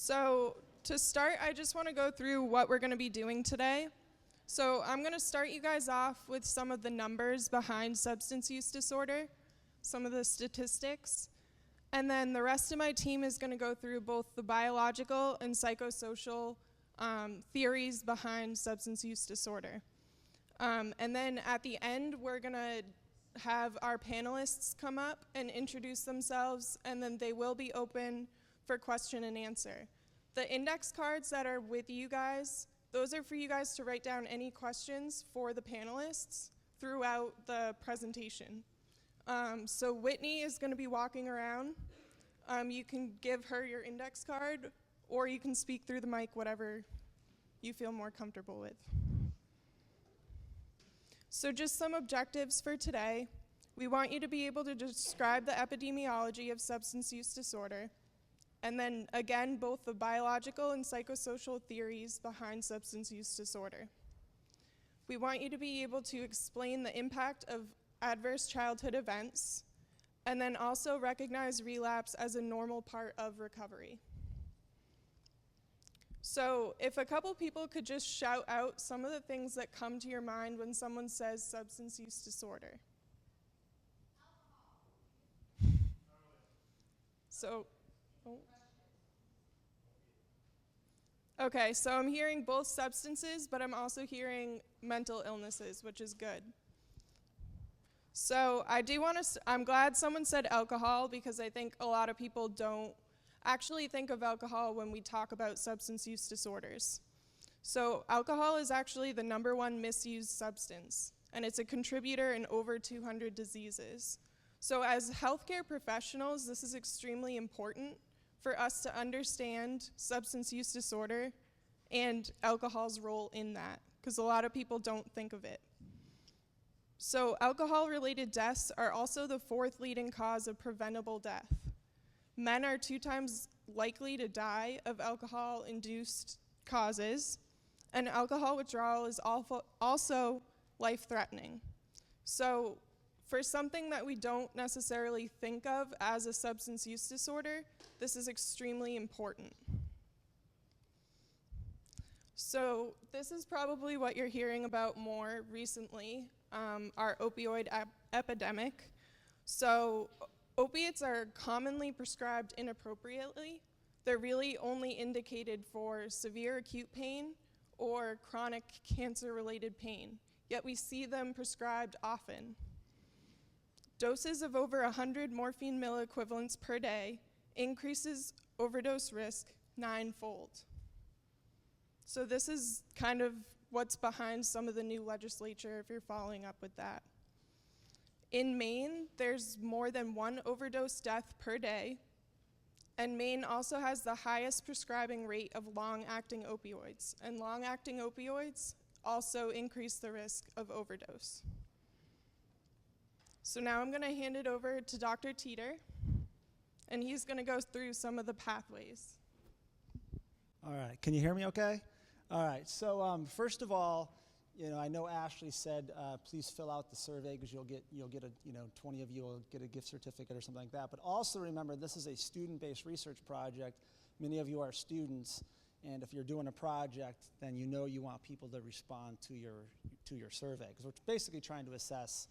So to start, I just want to go through what we're going to be doing today. So I'm going to start you guys off with some of the numbers behind substance use disorder, some of the statistics, and then the rest of my team is going to go through both the biological and psychosocial theories behind substance use disorder. And then at the end, we're going to have our panelists come up and introduce themselves, and then they will be open for question and answer. The index cards that are with you guys, those are for you guys to write down any questions for the panelists throughout the presentation. So Whitney is going to be walking around. You can give her your index card, or you can speak through the mic, whatever you feel more comfortable with. So just some objectives for today. We want you to be able to describe the epidemiology of substance use disorder, and then again, both the biological and psychosocial theories behind substance use disorder. We want you to be able to explain the impact of adverse childhood events, and then also recognize relapse as a normal part of recovery. So if a couple people could just shout out some of the things that come to your mind when someone says substance use disorder. So, okay, so I'm hearing both substances, but I'm also hearing mental illnesses, which is good. So I'm glad someone said alcohol, because I think a lot of people don't actually think of alcohol when we talk about substance use disorders. So alcohol is actually the #1 misused substance, and it's a contributor in over 200 diseases. So as healthcare professionals, this is extremely important for us to understand substance use disorder and alcohol's role in that, because a lot of people don't think of it. So alcohol-related deaths are also the 4th leading cause of preventable death. Men are 2 times likely to die of alcohol-induced causes, and alcohol withdrawal is also life-threatening. So for something that we don't necessarily think of as a substance use disorder, this is extremely important. So this is probably what you're hearing about more recently, our opioid epidemic. So opiates are commonly prescribed inappropriately. They're really only indicated for severe acute pain or chronic cancer-related pain, yet we see them prescribed often. Doses of over 100 morphine milliequivalents per day increases overdose risk 9-fold. So this is kind of what's behind some of the new legislature, if you're following up with that. In Maine, there's more than 1 overdose death per day, and Maine also has the highest prescribing rate of long-acting opioids, and long-acting opioids also increase the risk of overdose. So now I'm going to hand it over to Dr. Teter, and he's going to go through some of the pathways. All right, can you hear me okay? All right, so first of all, I know Ashley said please fill out the survey, because you'll get a 20 of you will get a gift certificate or something like that. But also remember, this is a student-based research project. Many of you are students, and if you're doing a project, then you want people to respond to your survey, because we're basically trying to assess,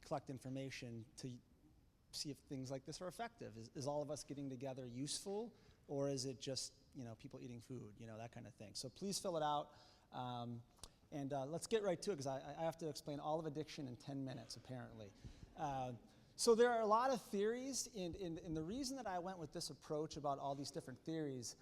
collect information to see if things like this are effective. Is all of us getting together useful, or is it just people eating food, that kind of thing. So please fill it out. And let's get right to it, because I have to explain all of addiction in 10 minutes, apparently. So there are a lot of theories, and the reason that I went with this approach about all these different theories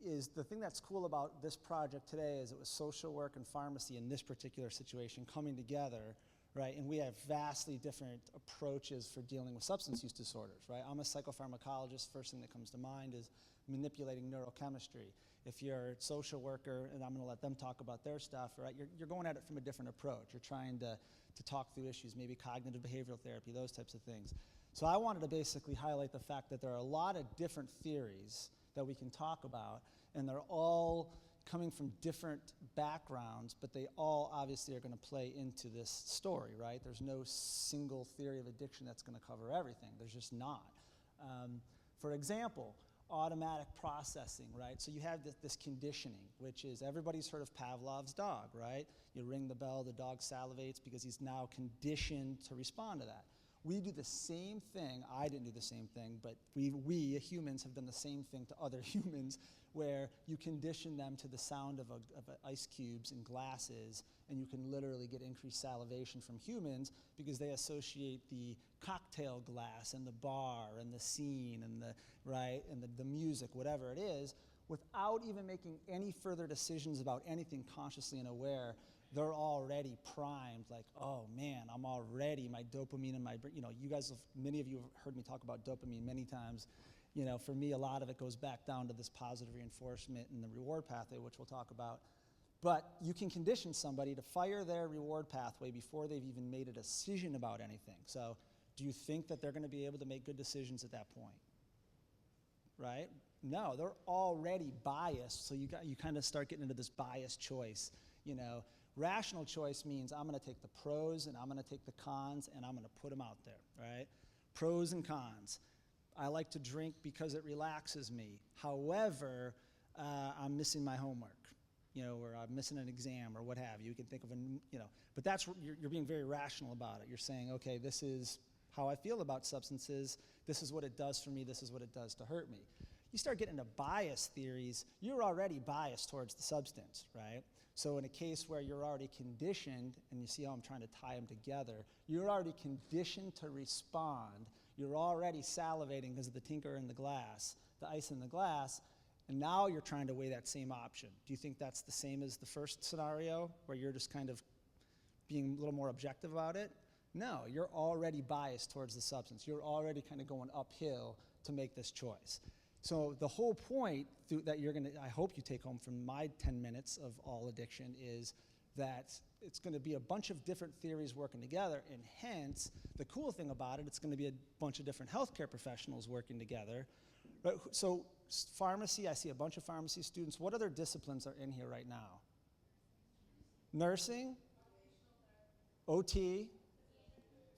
is the thing that's cool about this project today is it was social work and pharmacy in this particular situation coming together, right? And we have vastly different approaches for dealing with substance use disorders, right? I'm a psychopharmacologist. First thing that comes to mind is manipulating neurochemistry. If you're a social worker, and I'm going to let them talk about their stuff, right? You're going at it from a different approach. You're trying to talk through issues, maybe cognitive behavioral therapy, those types of things. So I wanted to basically highlight the fact that there are a lot of different theories that we can talk about, and they're all coming from different backgrounds, but they all obviously are going to play into this story, right? There's no single theory of addiction that's going to cover everything. There's just not. For example, automatic processing, right? So you have this conditioning, which is everybody's heard of Pavlov's dog, right? You ring the bell, the dog salivates because he's now conditioned to respond to that. We do the same thing. I didn't do the same thing, but we humans have done the same thing to other humans, where you condition them to the sound of ice cubes and glasses, and you can literally get increased salivation from humans because they associate the cocktail glass and the bar and the scene and the music, whatever it is, without even making any further decisions about anything consciously and aware. They're already primed, like, oh man, my dopamine in my brain. Many of you have heard me talk about dopamine many times. For me, a lot of it goes back down to this positive reinforcement and the reward pathway, which we'll talk about. But you can condition somebody to fire their reward pathway before they've even made a decision about anything. So do you think that they're going to be able to make good decisions at that point? Right? No, they're already biased, so you kind of start getting into this biased choice. Rational choice means I'm going to take the pros and I'm going to take the cons and I'm going to put them out there, right? Pros and cons. I like to drink because it relaxes me. However, I'm missing my homework, or I'm missing an exam or what have you. You can think of but that's you're being very rational about it. You're saying, okay, this is how I feel about substances. This is what it does for me. This is what it does to hurt me. You start getting into bias theories, you're already biased towards the substance, right? So in a case where you're already conditioned, and you see how I'm trying to tie them together, you're already conditioned to respond. You're already salivating because of the tinker in the glass, the ice in the glass, and now you're trying to weigh that same option. Do you think that's the same as the first scenario, where you're just kind of being a little more objective about it? No, you're already biased towards the substance. You're already kind of going uphill to make this choice. So the whole point that I hope you take home from my 10 minutes of all addiction is that it's going to be a bunch of different theories working together, and hence, the cool thing about it, it's going to be a bunch of different healthcare professionals working together. But, so pharmacy, I see a bunch of pharmacy students. What other disciplines are in here right now? Nursing, OT,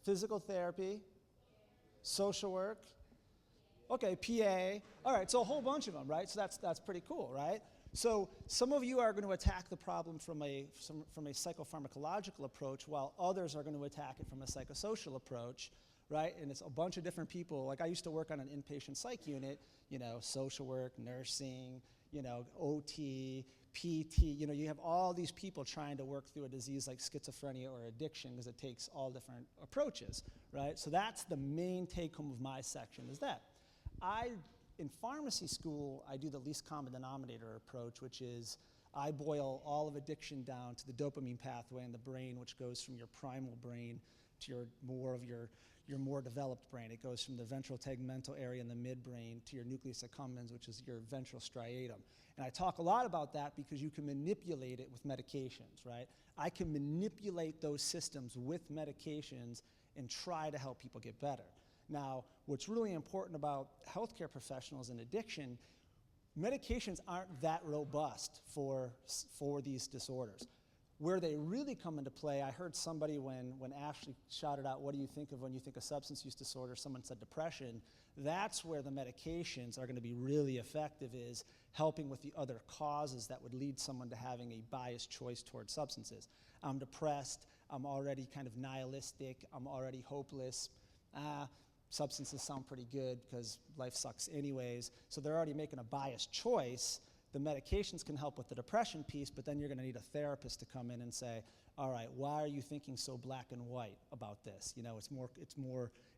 physical therapy, social work, okay, PA. All right, so a whole bunch of them, right? So that's pretty cool, right? So some of you are going to attack the problem from a psychopharmacological approach, while others are going to attack it from a psychosocial approach, right? And it's a bunch of different people. Like I used to work on an inpatient psych unit, social work, nursing, OT, PT, you have all these people trying to work through a disease like schizophrenia or addiction because it takes all different approaches, right? So that's the main take home of my section is that. In pharmacy school, I do the least common denominator approach, which is I boil all of addiction down to the dopamine pathway in the brain, which goes from your primal brain to your more developed brain. It goes from the ventral tegmental area in the midbrain to your nucleus accumbens, which is your ventral striatum. And I talk a lot about that because you can manipulate it with medications, right? I can manipulate those systems with medications and try to help people get better. Now, what's really important about healthcare professionals in addiction, medications aren't that robust for these disorders. Where they really come into play, I heard somebody when Ashley shouted out, what do you think of when you think of substance use disorder? Someone said depression. That's where the medications are going to be really effective, is helping with the other causes that would lead someone to having a biased choice towards substances. I'm depressed, I'm already kind of nihilistic, I'm already hopeless. Substances sound pretty good because life sucks anyways, so they're already making a biased choice. The medications can help with the depression piece, but then you're going to need a therapist to come in and say, all right, why are you thinking so black and white about this?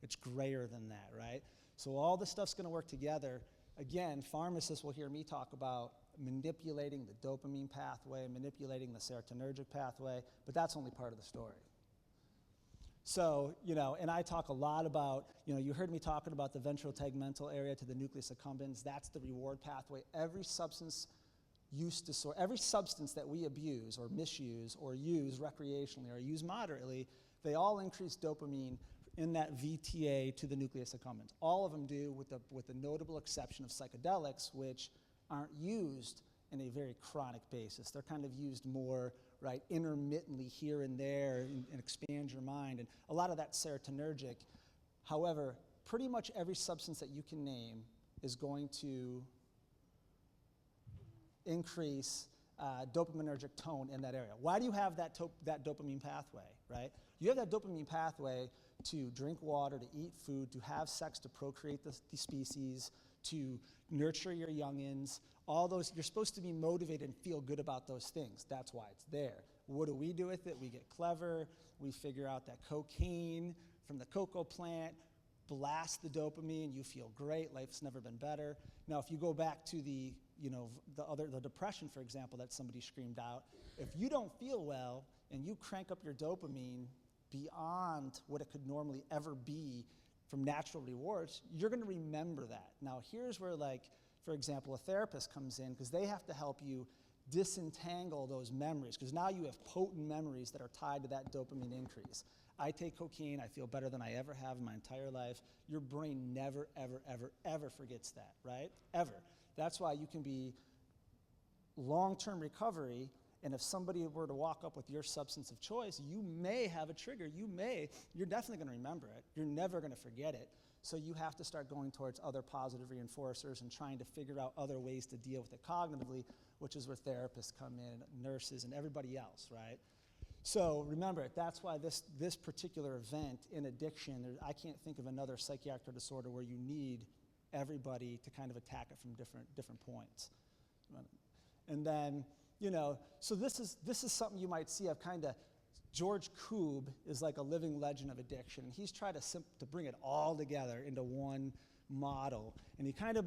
It's grayer than that, right? So all this stuff's going to work together. Again, pharmacists will hear me talk about manipulating the dopamine pathway, manipulating the serotonergic pathway, but that's only part of the story. So, and I talk a lot about, you heard me talking about the ventral tegmental area to the nucleus accumbens. That's the reward pathway. Every substance use disorder, every substance that we abuse or misuse or use recreationally or use moderately, they all increase dopamine in that VTA to the nucleus accumbens. All of them do, with the notable exception of psychedelics, which aren't used in a very chronic basis. They're kind of used more, right, intermittently here and there and expand your mind. And a lot of that's serotonergic. However, pretty much every substance that you can name is going to increase dopaminergic tone in that area. Why do you have that dopamine pathway, right? You have that dopamine pathway to drink water, to eat food, to have sex, to procreate the species, to nurture your youngins. All those, you're supposed to be motivated and feel good about those things. That's why it's there. What do we do with it? We get clever. We figure out that cocaine from the cocoa plant blasts the dopamine. You feel great. Life's never been better. Now, if you go back to the depression, for example, that somebody screamed out, if you don't feel well and you crank up your dopamine beyond what it could normally ever be from natural rewards, you're going to remember that. Now, here's where, like, for example, a therapist comes in because they have to help you disentangle those memories, because now you have potent memories that are tied to that dopamine increase. I take cocaine, I feel better than I ever have in my entire life. Your brain never, ever, ever, ever forgets that, right? Ever. That's why you can be long-term recovery, and if somebody were to walk up with your substance of choice, you may have a trigger. You're definitely going to remember it. You're never going to forget it. So you have to start going towards other positive reinforcers and trying to figure out other ways to deal with it cognitively, which is where therapists come in, nurses, and everybody else, right? So remember, that's why this particular event in addiction, I can't think of another psychiatric disorder where you need everybody to kind of attack it from different points. And then, so this is something you might see. I've kind of, George Koob is like a living legend of addiction. He's tried to bring it all together into one model, and he kind of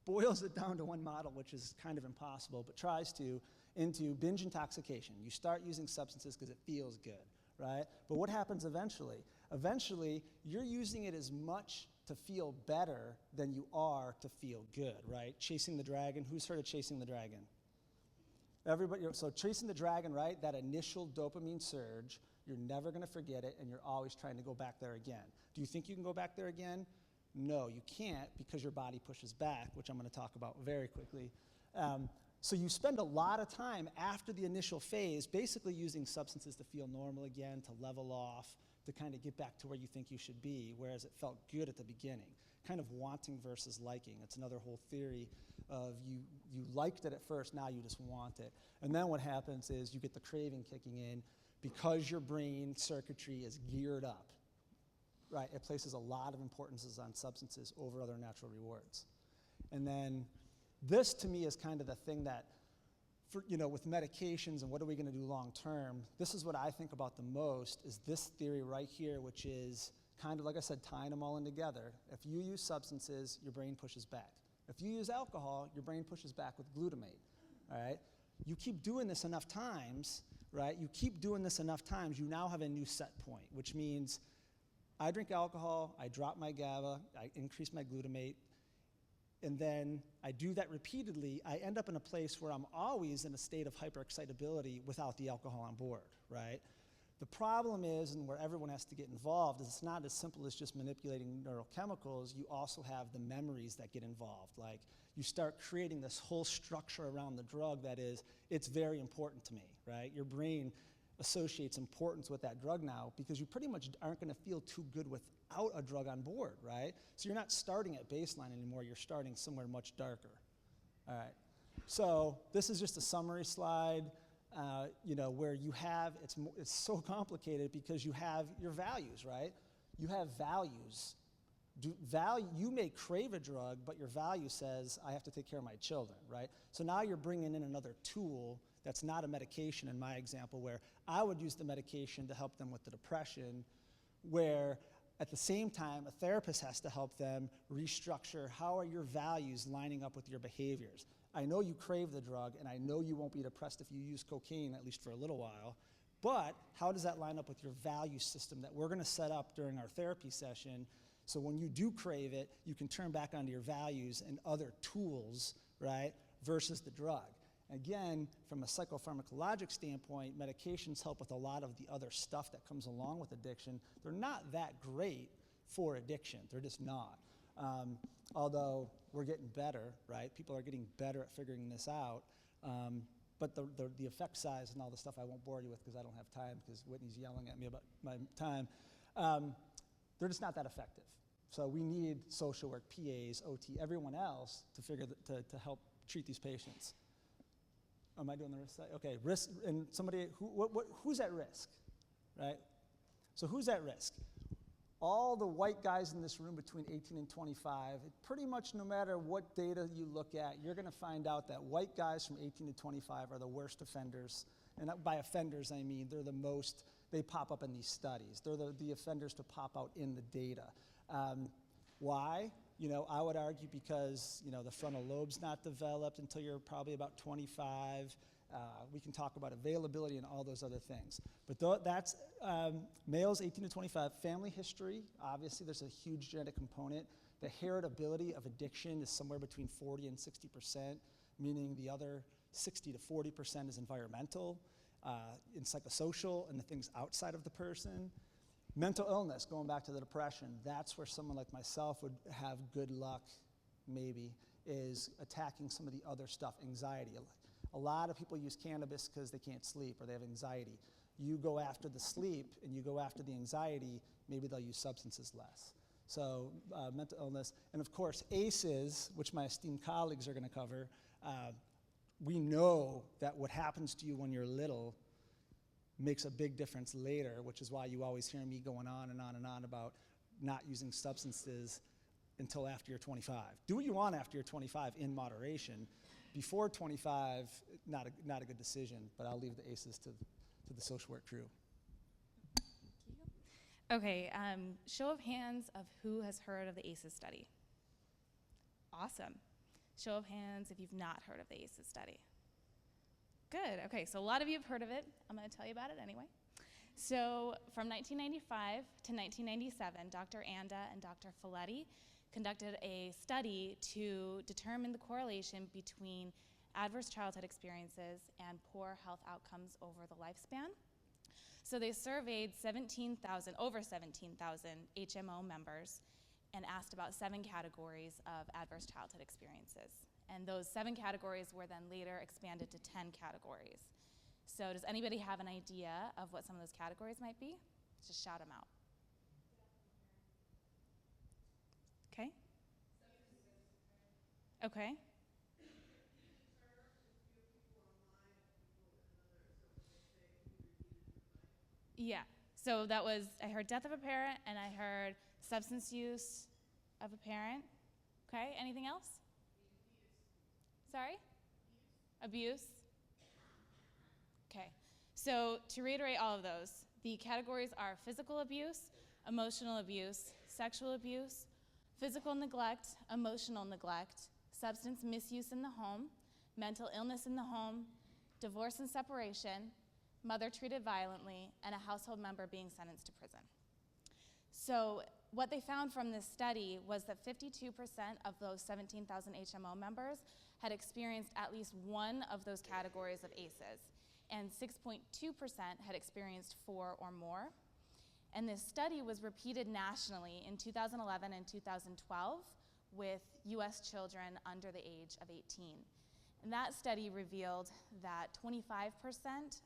boils it down to one model, which is kind of impossible, but tries to, into binge intoxication. You start using substances because it feels good, right? But what happens eventually? Eventually, you're using it as much to feel better than you are to feel good, right? Chasing the dragon. Who's heard of Chasing the Dragon? Everybody. So Chasing the Dragon, right? That initial dopamine surge, you're never going to forget it, and you're always trying to go back there again. Do you think you can go back there again? No, you can't, because your body pushes back, which I'm going to talk about very quickly. So you spend a lot of time after the initial phase basically using substances to feel normal again, to level off, to kind of get back to where you think you should be, whereas it felt good at the beginning. Kind of wanting versus liking. It's another whole theory of you liked it at first, now you just want it. And then what happens is you get the craving kicking in because your brain circuitry is geared up. Right, it places a lot of importances on substances over other natural rewards. And then this, to me, is kind of the thing that, with medications and what are we going to do long term, this is what I think about the most, is this theory right here, which is kind of, like I said, tying them all in together. If you use substances, your brain pushes back. If you use alcohol, your brain pushes back with glutamate, all right? You keep doing this enough times, right? You keep doing this enough times, you now have a new set point, which means I drink alcohol, I drop my GABA, I increase my glutamate, and then I do that repeatedly. I end up in a place where I'm always in a state of hyperexcitability without the alcohol on board, right? The problem is, and where everyone has to get involved, is it's not as simple as just manipulating neurochemicals. You also have the memories that get involved. Like, you start creating this whole structure around the drug that is, it's very important to me, right? Your brain associates importance with that drug now because you pretty much aren't going to feel too good without a drug on board, right? So you're not starting at baseline anymore, you're starting somewhere much darker. All right, so this is just a summary slide, where you have, it's so complicated because you have your values, right? You have values. You may crave a drug, but your value says, I have to take care of my children, right? So now you're bringing in another tool that's not a medication in my example, where I would use the medication to help them with the depression, where at the same time, a therapist has to help them restructure how are your values lining up with your behaviors. I know you crave the drug, and I know you won't be depressed if you use cocaine, at least for a little while, but how does that line up with your value system that we're going to set up during our therapy session, so when you do crave it, you can turn back onto your values and other tools, right, versus the drug. Again, from a psychopharmacologic standpoint, medications help with a lot of the other stuff that comes along with addiction. They're not that great for addiction. They're just not. Although we're getting better, right? People are getting better at figuring this out. But the effect size and all the stuff I won't bore you with because I don't have time because Whitney's yelling at me about my time. They're just not that effective. So we need social work, PAs, OT, everyone else to help treat these patients. Am I doing the risk side? Okay, risk, and somebody, who's at risk, right? So who's at risk? All the white guys in this room between 18 and 25, pretty much no matter what data you look at, you're gonna find out that white guys from 18 to 25 are the worst offenders. And by offenders, I mean they pop up in these studies. They're the offenders to pop out in the data. Why? I would argue because, the frontal lobe's not developed until you're probably about 25. We can talk about availability and all those other things. But that's males 18 to 25. Family history, obviously there's a huge genetic component. The heritability of addiction is somewhere between 40 and 60%, meaning the other 60 to 40% is environmental, and psychosocial, and the things outside of the person. Mental illness, going back to the depression, that's where someone like myself would have good luck, maybe, is attacking some of the other stuff, anxiety. A lot of people use cannabis because they can't sleep or they have anxiety. You go after the sleep and you go after the anxiety, maybe they'll use substances less. So mental illness, and of course ACEs, which my esteemed colleagues are gonna cover, we know that what happens to you when you're little makes a big difference later, which is why you always hear me going on and on and on about not using substances until after you're 25. Do what you want after you're 25 in moderation. Before 25, not a good decision, but I'll leave the ACEs to the social work crew. Okay, show of hands of who has heard of the ACEs study. Awesome. Show of hands if you've not heard of the ACEs study. Good, okay, so a lot of you have heard of it. I'm gonna tell you about it anyway. So from 1995 to 1997, Dr. Anda and Dr. Folletti conducted a study to determine the correlation between adverse childhood experiences and poor health outcomes over the lifespan. So they surveyed over 17,000 HMO members and asked about 7 categories of adverse childhood experiences. And those 7 categories were then later expanded to 10 categories. So does anybody have an idea of what some of those categories might be? Just shout them out. Okay. Okay. Yeah, so that was, I heard death of a parent and I heard substance use of a parent. Okay, anything else? Sorry? Abuse. Okay, so to reiterate all of those, the categories are physical abuse, emotional abuse, sexual abuse, physical neglect, emotional neglect, substance misuse in the home, mental illness in the home, divorce and separation, mother treated violently, and a household member being sentenced to prison. So what they found from this study was that 52% of those 17,000 HMO members had experienced at least one of those categories of ACEs, and 6.2% had experienced 4 or more. And this study was repeated nationally in 2011 and 2012 with US children under the age of 18. And that study revealed that 25%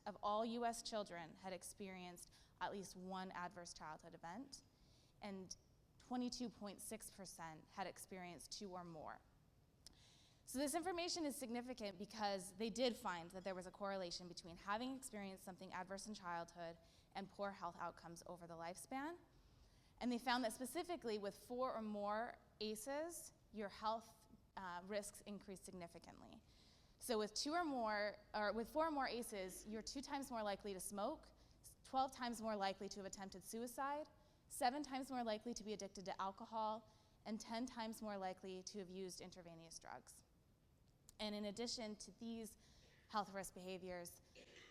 of all US children had experienced at least one adverse childhood event, and 22.6% had experienced 2 or more. So this information is significant because they did find that there was a correlation between having experienced something adverse in childhood and poor health outcomes over the lifespan. And they found that specifically with 4 or more ACEs, your health risks increased significantly. So with 4 or more ACEs, you're 2 times more likely to smoke, 12 times more likely to have attempted suicide, 7 times more likely to be addicted to alcohol, and 10 times more likely to have used intravenous drugs. And in addition to these health risk behaviors,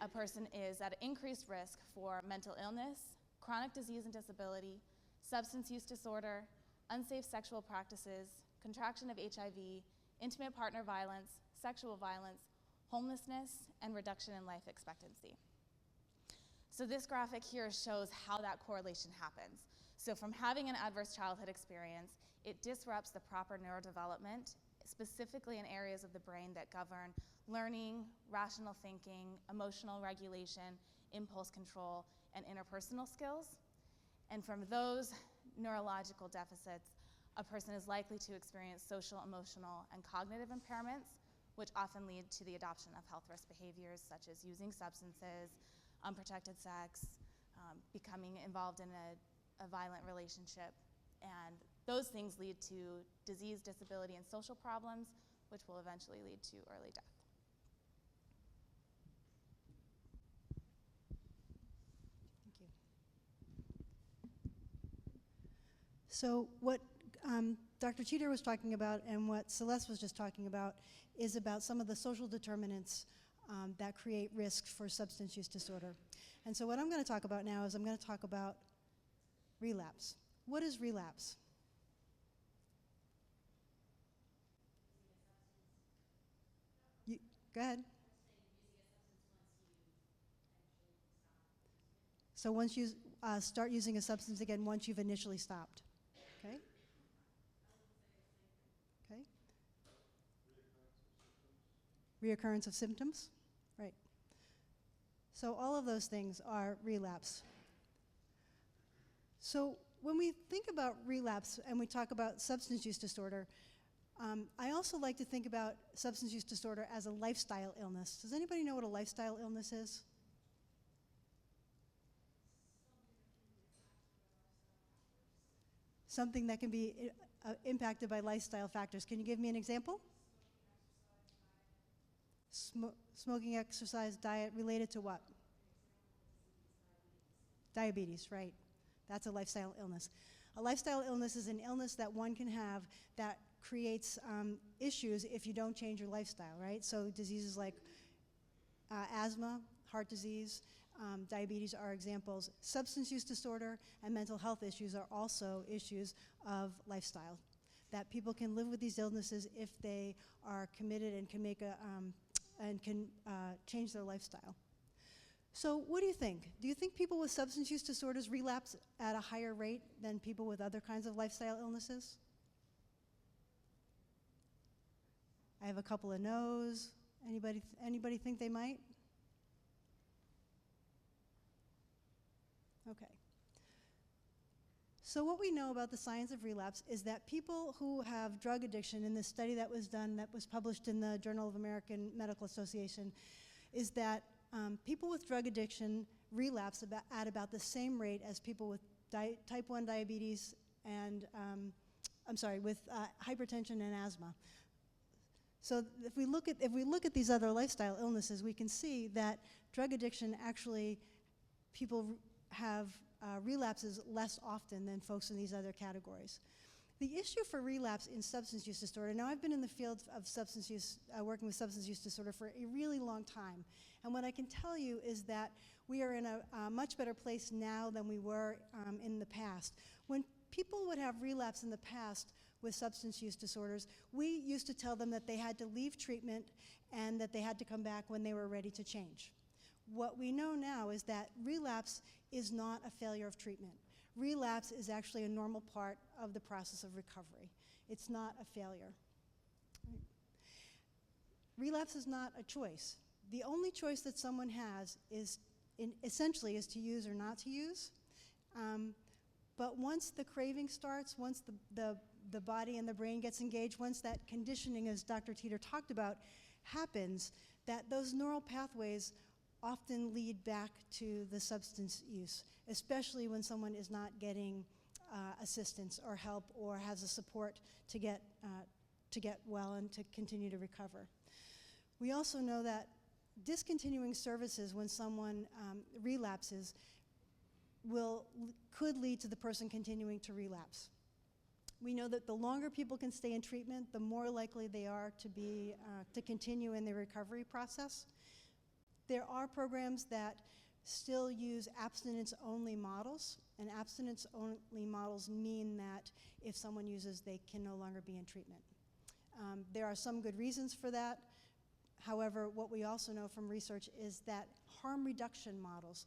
a person is at increased risk for mental illness, chronic disease and disability, substance use disorder, unsafe sexual practices, contraction of HIV, intimate partner violence, sexual violence, homelessness, and reduction in life expectancy. So this graphic here shows how that correlation happens. So from having an adverse childhood experience, it disrupts the proper neurodevelopment, specifically in areas of the brain that govern learning, rational thinking, emotional regulation, impulse control, and interpersonal skills. And from those neurological deficits, a person is likely to experience social, emotional, and cognitive impairments, which often lead to the adoption of health risk behaviors such as using substances, unprotected sex, becoming involved in a violent relationship. And those things lead to disease, disability, and social problems, which will eventually lead to early death. Thank you. So what Dr. Teter was talking about and what Celeste was just talking about is about some of the social determinants that create risk for substance use disorder. And so what I'm going to talk about now is I'm going to talk about relapse. What is relapse? Go ahead. So once you start using a substance again, once you've initially stopped, okay? Okay. Reoccurrence of symptoms, right. So all of those things are relapse. So when we think about relapse and we talk about substance use disorder, I also like to think about substance use disorder as a lifestyle illness. Does anybody know what a lifestyle illness is? Something that can be impacted by lifestyle factors. Can you give me an example? Smoking, exercise, diet, related to what? Diabetes, right. That's a lifestyle illness. A lifestyle illness is an illness that one can have that creates issues if you don't change your lifestyle, right? So diseases like asthma, heart disease, diabetes are examples. Substance use disorder and mental health issues are also issues of lifestyle. That people can live with these illnesses if they are committed and can make change their lifestyle. So what do you think? Do you think people with substance use disorders relapse at a higher rate than people with other kinds of lifestyle illnesses? I have a couple of no's. Anybody think they might? Okay. So what we know about the science of relapse is that people who have drug addiction, in this study that was done, that was published in the Journal of American Medical Association, is that people with drug addiction relapse at about the same rate as people with type 1 diabetes and, with hypertension and asthma. So if we look at these other lifestyle illnesses, we can see that drug addiction actually, people have relapses less often than folks in these other categories. The issue for relapse in substance use disorder, now I've been in the field of substance use, working with substance use disorder for a really long time. And what I can tell you is that we are in a much better place now than we were in the past. When people would have relapse in the past with substance use disorders, we used to tell them that they had to leave treatment and that they had to come back when they were ready to change. What we know now is that relapse is not a failure of treatment. Relapse is actually a normal part of the process of recovery. It's not a failure. Relapse is not a choice. The only choice that someone has is essentially is to use or not to use. But once the craving starts, once the body and the brain gets engaged, once that conditioning, as Dr. Teter talked about, happens, that those neural pathways often lead back to the substance use, especially when someone is not getting assistance or help or has the support to get well and to continue to recover. We also know that discontinuing services when someone relapses could lead to the person continuing to relapse. We know that the longer people can stay in treatment, the more likely they are to continue in the recovery process. There are programs that still use abstinence-only models, and abstinence-only models mean that if someone uses, they can no longer be in treatment. There are some good reasons for that. However, what we also know from research is that harm reduction models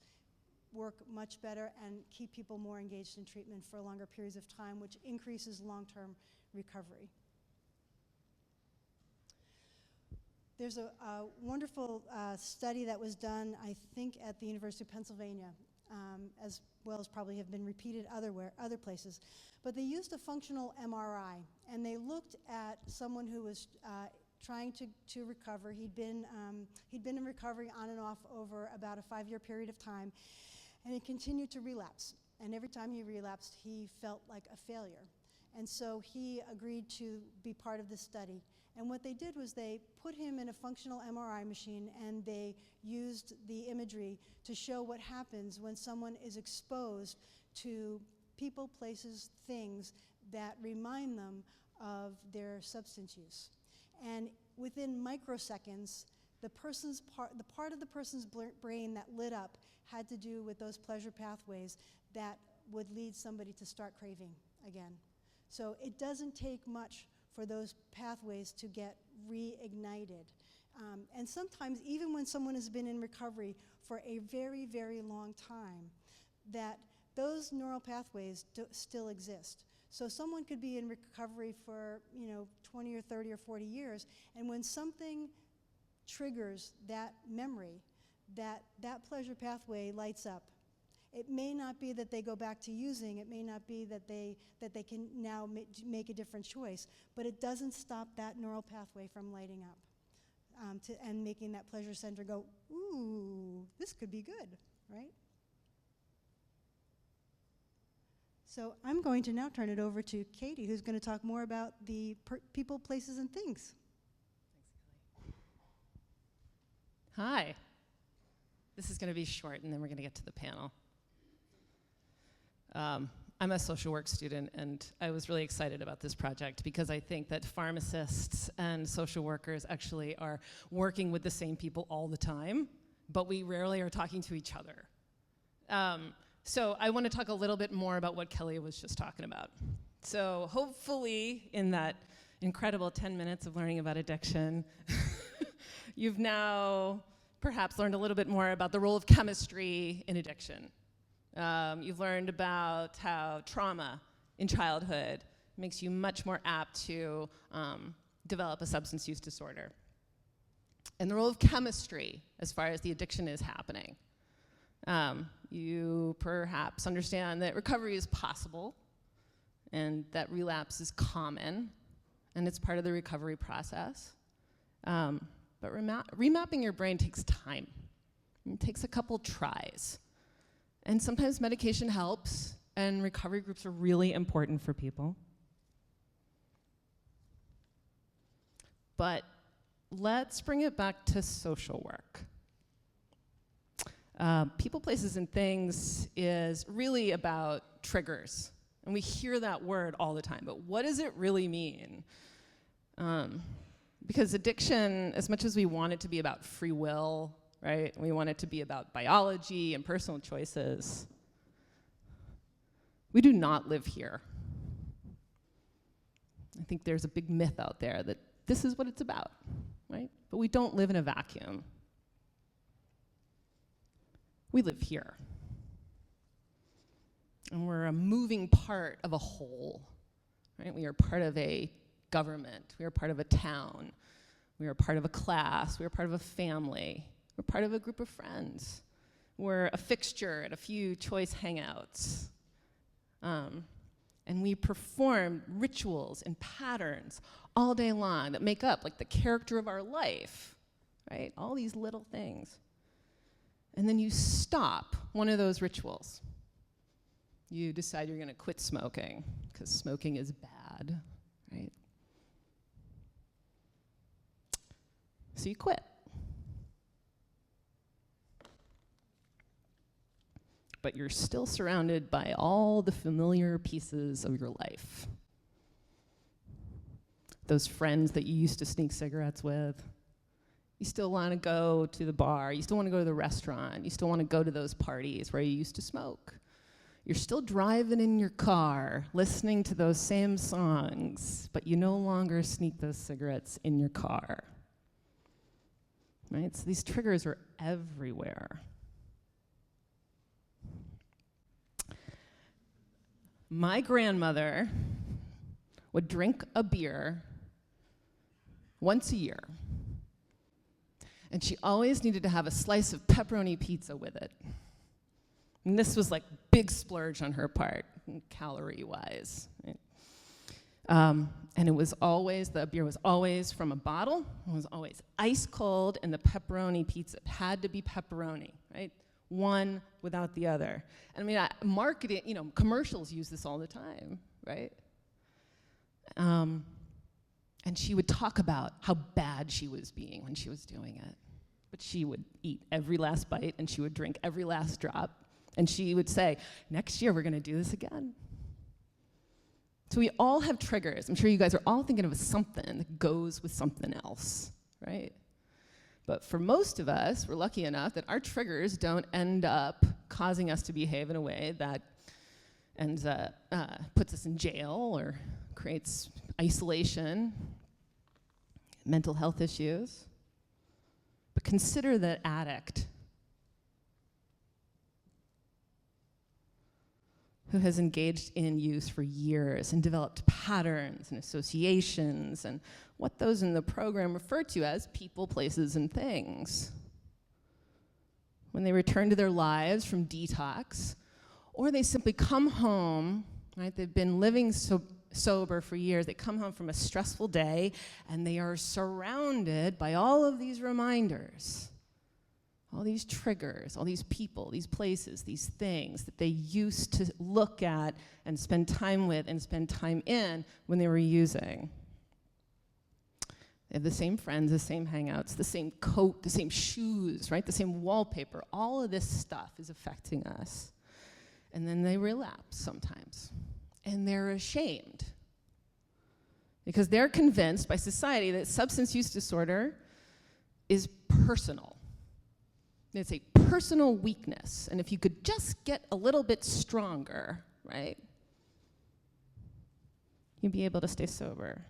work much better and keep people more engaged in treatment for longer periods of time, which increases long-term recovery. There's a wonderful study that was done, I think, at the University of Pennsylvania as well as probably have been repeated other places. But they used a functional MRI, and they looked at someone who was trying to recover. He'd been in recovery on and off over about a 5-year period of time, and he continued to relapse. And every time he relapsed, he felt like a failure. And so he agreed to be part of this study. And what they did was they put him in a functional MRI machine, and they used the imagery to show what happens when someone is exposed to people, places, things that remind them of their substance use. And within microseconds, the part of the person's brain that lit up had to do with those pleasure pathways that would lead somebody to start craving again. So it doesn't take much for those pathways to get reignited. And sometimes, even when someone has been in recovery for a very, very long time, that those neural pathways still exist. So someone could be in recovery for 20 or 30 or 40 years, and when something triggers that memory, that pleasure pathway lights up. It may not be that they go back to using, it may not be that they can now make a different choice, but it doesn't stop that neural pathway from lighting up and making that pleasure center go, ooh, this could be good, right? So I'm going to now turn it over to Katie, who's going to talk more about the people, places, and things. Thanks, Kelli. Hi. This is going to be short, and then we're going to get to the panel. I'm a social work student, and I was really excited about this project because I think that pharmacists and social workers actually are working with the same people all the time, but we rarely are talking to each other. So I want to talk a little bit more about what Kelli was just talking about. So hopefully in that incredible 10 minutes of learning about addiction, you've now perhaps learned a little bit more about the role of chemistry in addiction. You've learned about how trauma in childhood makes you much more apt to develop a substance use disorder. And the role of chemistry as far as the addiction is happening. You perhaps understand that recovery is possible and that relapse is common and it's part of the recovery process. But remapping your brain takes time. It takes a couple tries. And sometimes medication helps, and recovery groups are really important for people. But let's bring it back to social work. People, places, and things is really about triggers. And we hear that word all the time, but what does it really mean? Because addiction, as much as we want it to be about free will, right? We want it to be about biology and personal choices. We do not live here. I think there's a big myth out there that this is what it's about, right? But we don't live in a vacuum. We live here. And we're a moving part of a whole, right? We are part of a government. We are part of a town. We are part of a class. We are part of a family. We're part of a group of friends. We're a fixture at a few choice hangouts. And we perform rituals and patterns all day long that make up like the character of our life, right? All these little things. And then you stop one of those rituals. You decide you're going to quit smoking because smoking is bad, right? So you quit. But you're still surrounded by all the familiar pieces of your life. Those friends that you used to sneak cigarettes with. You still want to go to the bar. You still want to go to the restaurant. You still want to go to those parties where you used to smoke. You're still driving in your car, listening to those same songs, but you no longer sneak those cigarettes in your car. Right? So these triggers are everywhere. My grandmother would drink a beer once a year, and she always needed to have a slice of pepperoni pizza with it And this was like big splurge on her part, calorie-wise. Right? And it was always, the beer was always from a bottle, it was always ice cold, and the pepperoni pizza had to be pepperoni, right? One without the other. And I mean, marketing, you know, commercials use this all the time, right? And she would talk about how bad she was being when she was doing it. But she would eat every last bite, and she would drink every last drop, and she would say, next year we're gonna do this again. So we all have triggers. I'm sure you guys are all thinking of something that goes with something else, right? But for most of us, we're lucky enough that our triggers don't end up causing us to behave in a way that puts us in jail or creates isolation, mental health issues. But consider the addict who has engaged in use for years and developed patterns and associations and what those in the program refer to as people, places, and things. When they return to their lives from detox, or they simply come home, right? They've been living sober for years. They come home from a stressful day, and they are surrounded by all of these reminders, all these triggers, all these people, these places, these things that they used to look at and spend time with and spend time in when they were using. They have the same friends, the same hangouts, the same coat, the same shoes, right? The same wallpaper. All of this stuff is affecting us. And then they relapse sometimes. And they're ashamed. Because they're convinced by society that substance use disorder is personal. It's a personal weakness. And if you could just get a little bit stronger, right, you'd be able to stay sober.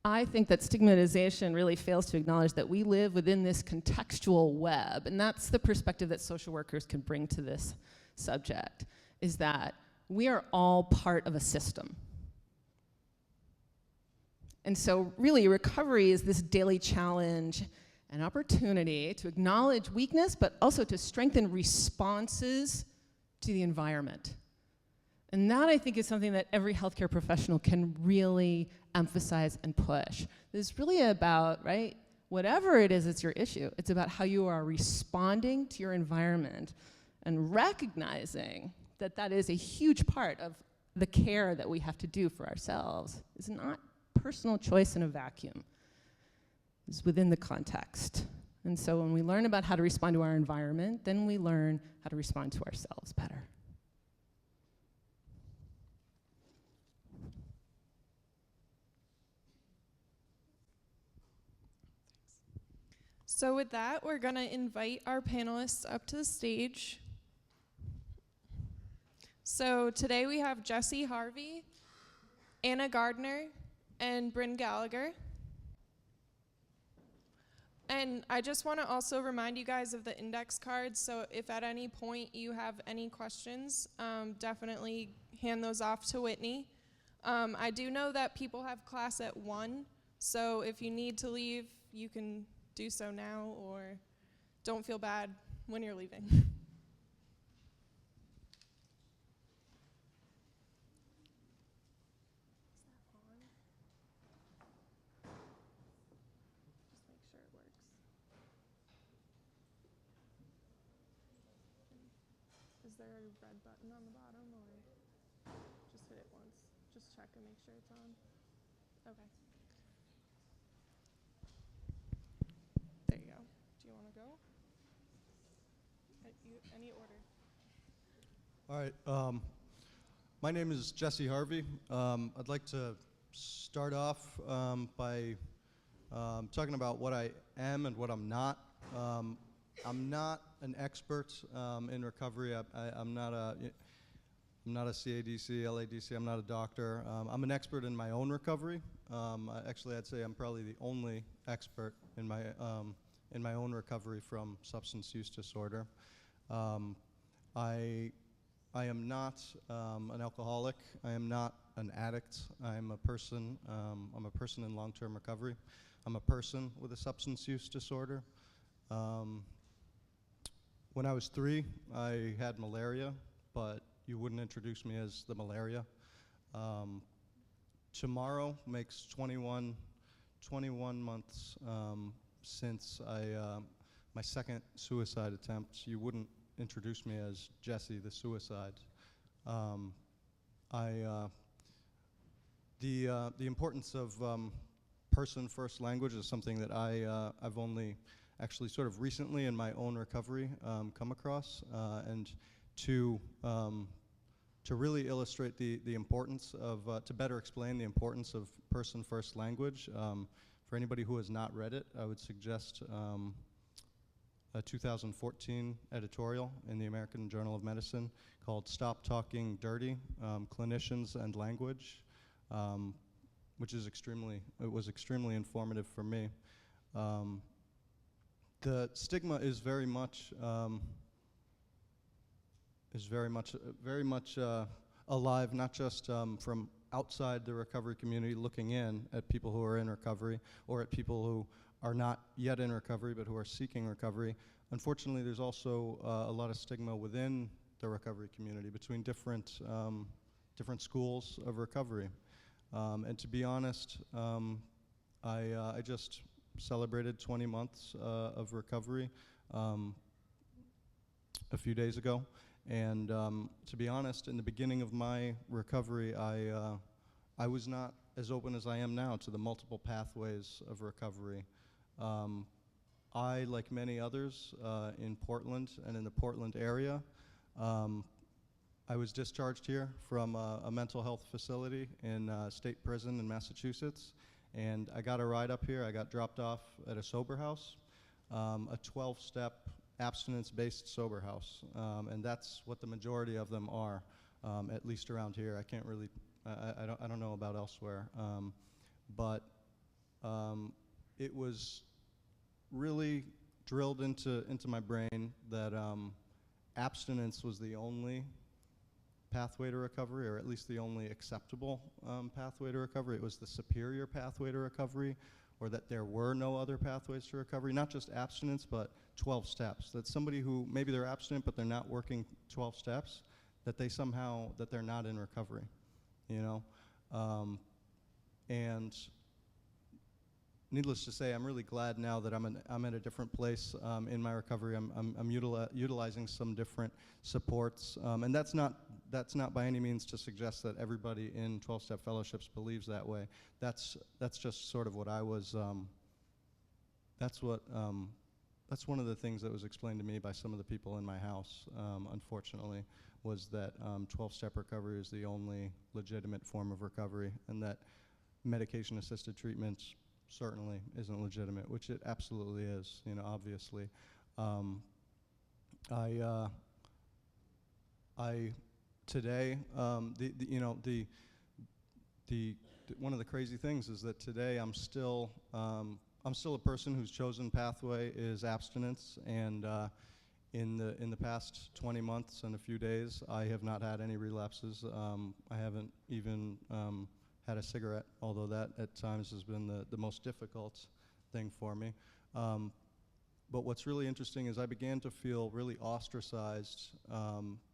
I think that stigmatization really fails to acknowledge that we live within this contextual web, and that's the perspective that social workers can bring to this subject, is that we are all part of a system. And so really recovery is this daily challenge and opportunity to acknowledge weakness, but also to strengthen responses to the environment. And that, I think, is something that every healthcare professional can really emphasize and push. It's really about, right, whatever it is that's your issue, it's about how you are responding to your environment and recognizing that that is a huge part of the care that we have to do for ourselves. It's not personal choice in a vacuum. It's within the context. And so when we learn about how to respond to our environment, then we learn how to respond to ourselves better. So with that, we're gonna invite our panelists up to the stage. So today we have Jesse Harvey, Anna Gardner, and Bryn Gallagher. And I just want to also remind you guys of the index cards, so if at any point you have any questions, definitely hand those off to Whitney. I do know that people have class at 1, so if you need to leave, you can do so now, or don't feel bad when you're leaving. Is there a red button on the bottom, or just hit it once? Just check and make sure it's on. Okay. There you go. Do you want to go? Any order. All right. My name is Jesse Harvey. I'd like to start off by talking about what I am and what I'm not. I'm not an expert in recovery. I'm not a CADC, LADC. I'm not a doctor. I'm an expert in my own recovery. Actually, I'd say I'm probably the only expert in my own recovery from substance use disorder. I am not an alcoholic. I am not an addict. I'm a person. I'm a person in long-term recovery. I'm a person with a substance use disorder. when I was 3, I had malaria, but you wouldn't introduce me as the malaria. Tomorrow makes 21 months since my second suicide attempt. You wouldn't introduce me as Jesse the suicide. The importance of person-first language is something that I've only actually sort of recently in my own recovery come across, and to really illustrate the importance of, to better explain the importance of person-first language. For anybody who has not read it, I would suggest a 2014 editorial in the American Journal of Medicine called "Stop Talking Dirty: Clinicians and Language," which is it was extremely informative for me. The stigma is very much alive, not just from outside the recovery community looking in at people who are in recovery, or at people who are not yet in recovery but who are seeking recovery. Unfortunately, there's also a lot of stigma within the recovery community between different schools of recovery. And to be honest, I just celebrated 20 months of recovery a few days ago. And to be honest, in the beginning of my recovery, I was not as open as I am now to the multiple pathways of recovery. I, like many others in Portland and in the Portland area, I was discharged here from a mental health facility in state prison in Massachusetts, and I got a ride up here. I got dropped off at a sober house, a 12-step abstinence-based sober house, and that's what the majority of them are, at least around here. I can't really, I don't know about elsewhere, but it was really drilled into my brain that abstinence was the only pathway to recovery, or at least the only acceptable pathway to recovery. It was the superior pathway to recovery, or that there were no other pathways to recovery, not just abstinence, but 12 steps. That somebody who, maybe they're abstinent, but they're not working 12 steps, that they somehow, that they're not in recovery, you know? And needless to say, I'm really glad now that I'm at a different place in my recovery. I'm utilizing some different supports, and that's not by any means to suggest that everybody in 12-step fellowships believes that way. That's just sort of what I was. That's one of the things that was explained to me by some of the people in my house. Unfortunately, was that 12-step recovery is the only legitimate form of recovery, and that medication-assisted treatment certainly isn't legitimate, which it absolutely is, you know, obviously. Today, one of the crazy things is that today I'm still a person whose chosen pathway is abstinence, and in the past 20 months and a few days, I have not had any relapses. I haven't even had a cigarette, although that at times has been the most difficult thing for me. But what's really interesting is I began to feel really ostracized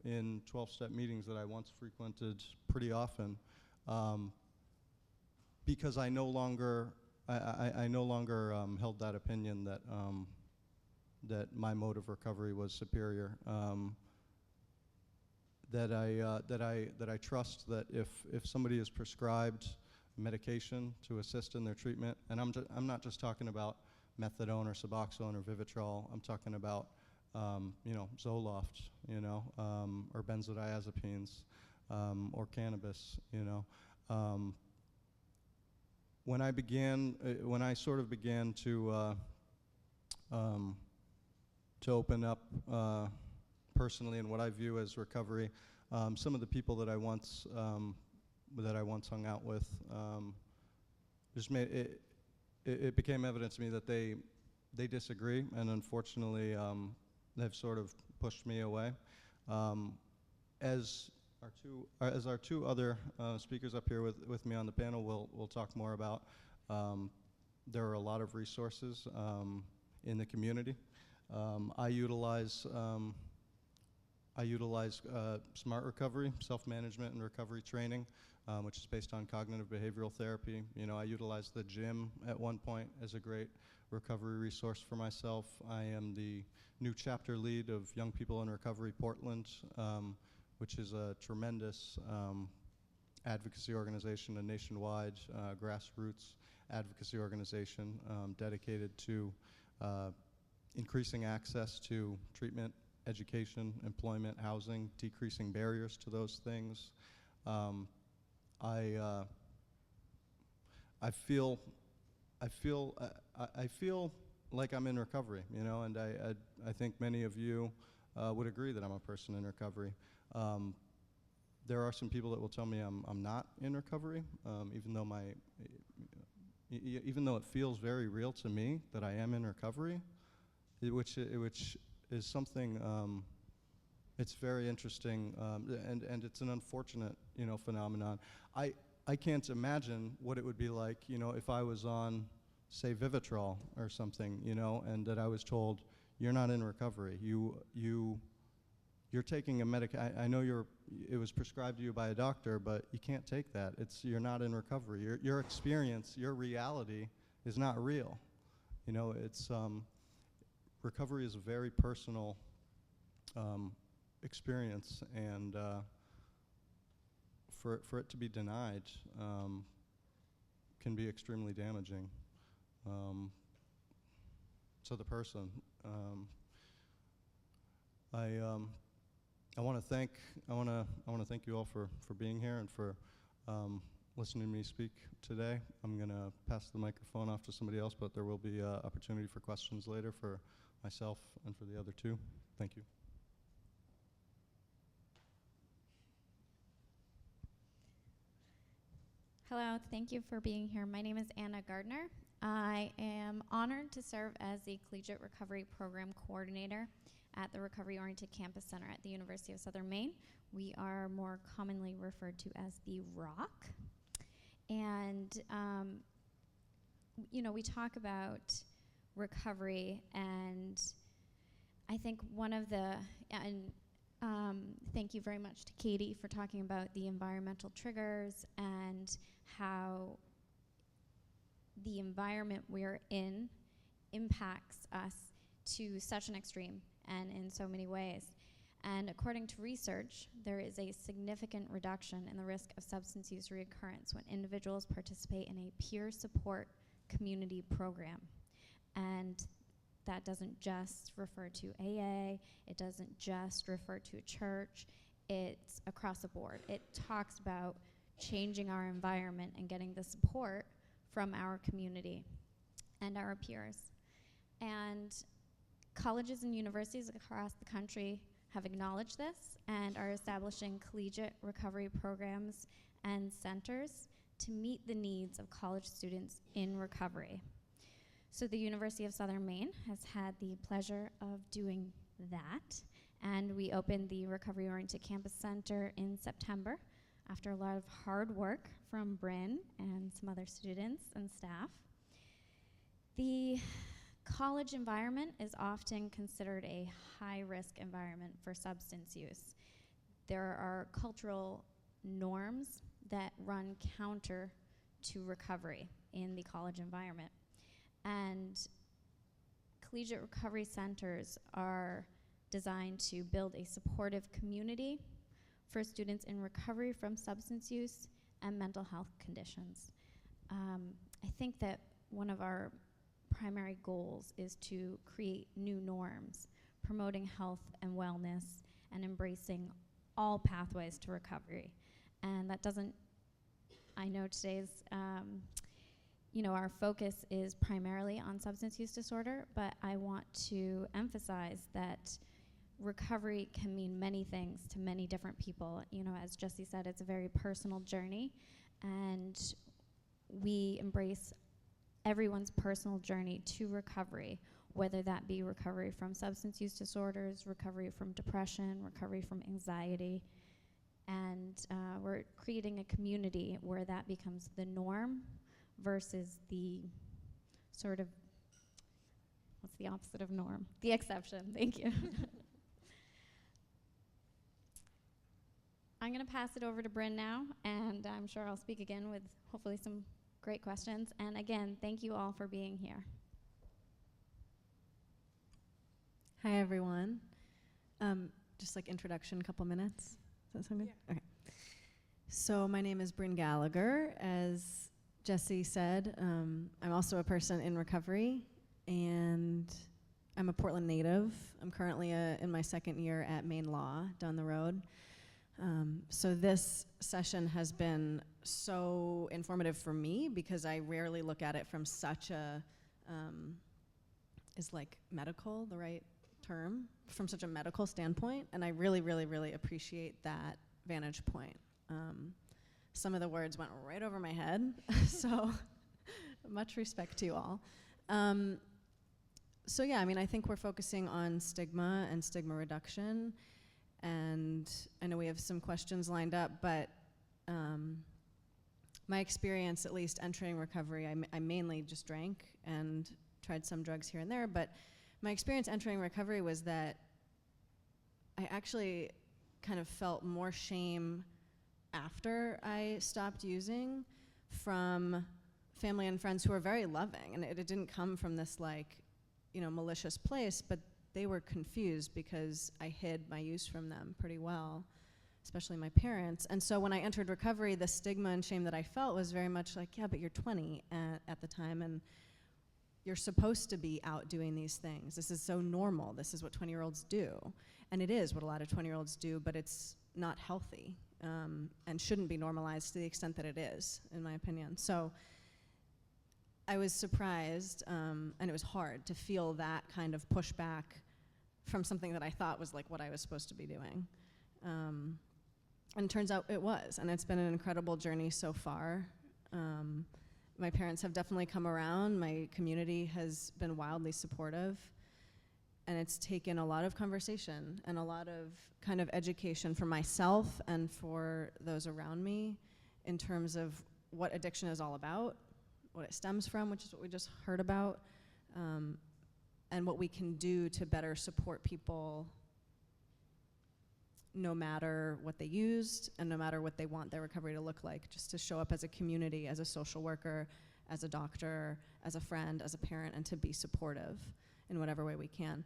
in 12-step meetings that I once frequented pretty often, because I no longer held that opinion that my mode of recovery was superior. That I trust that if somebody is prescribed medication to assist in their treatment, and I'm not just talking about methadone or Suboxone or Vivitrol. I'm talking about Zoloft, or benzodiazepines, or cannabis, When I sort of began to open up personally in what I view as recovery, some of the people that I once hung out with just made it. It became evident to me that they disagree, and unfortunately, they've sort of pushed me away. As our two other speakers up here with me on the panel will talk more about, there are a lot of resources in the community I utilize smart recovery, self-management and recovery training, which is based on cognitive behavioral therapy. You know, I utilize the gym at one point as a great recovery resource for myself. I am the new chapter lead of Young People in Recovery Portland, which is a tremendous advocacy organization, a nationwide grassroots advocacy organization dedicated to increasing access to treatment, education, employment, housing, decreasing barriers to those things. I feel like I'm in recovery, you know, and I think many of you would agree that I'm a person in recovery. There are some people that will tell me I'm not in recovery, even though it feels very real to me that I am in recovery, which is something. It's very interesting, and it's an unfortunate, you know, phenomenon. I can't imagine what it would be like, you know, if I was on, say, Vivitrol or something, you know, and that I was told, you're not in recovery. You're taking a I know it was prescribed to you by a doctor, but you can't take that. You're not in recovery. Your experience, your reality is not real. You know, it's recovery is a very personal experience, and for it to be denied can be extremely damaging to the person. I want to thank you all for being here and for listening to me speak today. I'm going to pass the microphone off to somebody else, but there will be opportunity for questions later for myself and for the other two. Thank you. Hello, thank you for being here. My name is Anna Gardner. I am honored to serve as the Collegiate Recovery Program Coordinator at the Recovery Oriented Campus Center at the University of Southern Maine. We are more commonly referred to as the ROC. And, you know, we talk about recovery, and I think one of the, thank you very much to Katie for talking about the environmental triggers and how the environment we're in impacts us to such an extreme and in so many ways. And according to research, there is a significant reduction in the risk of substance use reoccurrence when individuals participate in a peer support community program. And that doesn't just refer to AA, it doesn't just refer to a church, it's across the board. It talks about changing our environment and getting the support from our community and our peers. And colleges and universities across the country have acknowledged this and are establishing collegiate recovery programs and centers to meet the needs of college students in recovery. So the University of Southern Maine has had the pleasure of doing that, and we opened the Recovery Oriented Campus Center in September after a lot of hard work from Bryn and some other students and staff. The college environment is often considered a high-risk environment for substance use. There are cultural norms that run counter to recovery in the college environment. And collegiate recovery centers are designed to build a supportive community for students in recovery from substance use and mental health conditions. I think that one of our primary goals is to create new norms, promoting health and wellness and embracing all pathways to recovery. And that doesn't, I know today's, you know, our focus is primarily on substance use disorder, but I want to emphasize that recovery can mean many things to many different people. You know, as Jesse said, it's a very personal journey, and we embrace everyone's personal journey to recovery, whether that be recovery from substance use disorders, recovery from depression, recovery from anxiety. And we're creating a community where that becomes the norm versus the sort of what's the opposite of norm? The exception, thank you. I'm gonna pass it over to Bryn now, and I'm sure I'll speak again with hopefully some great questions. And again, thank you all for being here. Hi, everyone. Just like introduction, couple minutes. Does that sound good? Yeah. Okay. So my name is Bryn Gallagher. As Jesse said, I'm also a person in recovery, and I'm a Portland native. I'm currently in my second year at Maine Law down the road. So this session has been so informative for me because I rarely look at it from such a, is like medical the right term? From such a medical standpoint, and I really, really, really appreciate that vantage point. Some of the words went right over my head, so much respect to you all. So yeah, I mean, I think we're focusing on stigma and stigma reduction, and I know we have some questions lined up, but my experience, at least entering recovery, I mainly just drank and tried some drugs here and there, but my experience entering recovery was that I actually kind of felt more shame after I stopped using from family and friends who were very loving, and it didn't come from this like, you know, malicious place, but they were confused because I hid my use from them pretty well, especially my parents. And so when I entered recovery, the stigma and shame that I felt was very much like, yeah, but you're 20 at the time, and you're supposed to be out doing these things. This is so normal. This is what 20-year-olds do. And it is what a lot of 20-year-olds do, but it's not healthy and shouldn't be normalized to the extent that it is, in my opinion. So I was surprised, and it was hard to feel that kind of pushback from something that I thought was like what I was supposed to be doing. And it turns out it was, and it's been an incredible journey so far. My parents have definitely come around. My community has been wildly supportive. And it's taken a lot of conversation and a lot of kind of education for myself and for those around me in terms of what addiction is all about, what it stems from, which is what we just heard about, and what we can do to better support people no matter what they used and no matter what they want their recovery to look like, just to show up as a community, as a social worker, as a doctor, as a friend, as a parent, and to be supportive in whatever way we can.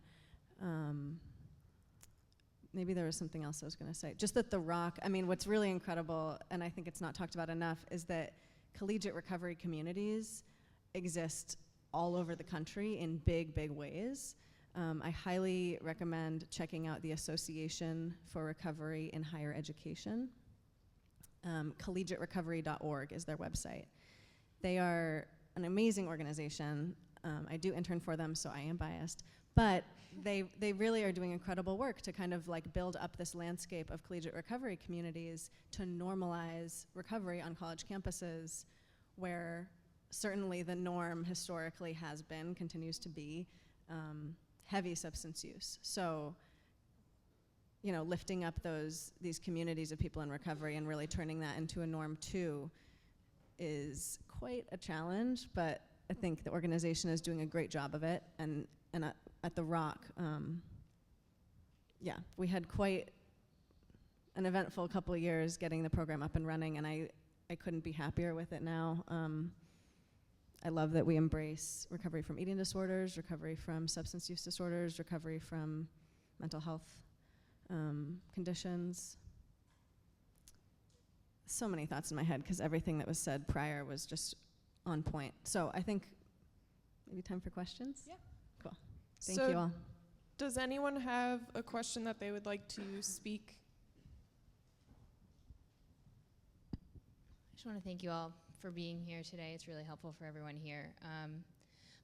Maybe there was something else I was gonna say. Just that the Rock, I mean, what's really incredible, and I think it's not talked about enough, is that collegiate recovery communities exist all over the country in big, big ways. I highly recommend checking out the Association for Recovery in Higher Education. Collegiaterecovery.org is their website. They are an amazing organization. I do intern for them, so I am biased. But they really are doing incredible work to kind of like build up this landscape of collegiate recovery communities to normalize recovery on college campuses, where certainly the norm historically has been, continues to be, heavy substance use. So, you know, lifting up these communities of people in recovery and really turning that into a norm too is quite a challenge, but I think the organization is doing a great job of it. And at the Rock, yeah, we had quite an eventful couple of years getting the program up and running, and I couldn't be happier with it now. I love that we embrace recovery from eating disorders, recovery from substance use disorders, recovery from mental health conditions. So many thoughts in my head because everything that was said prior was just on point. So I think maybe time for questions? Yeah. Cool. Thank you all. Does anyone have a question that they would like to speak? I just want to thank you all for being here today. It's really helpful for everyone here.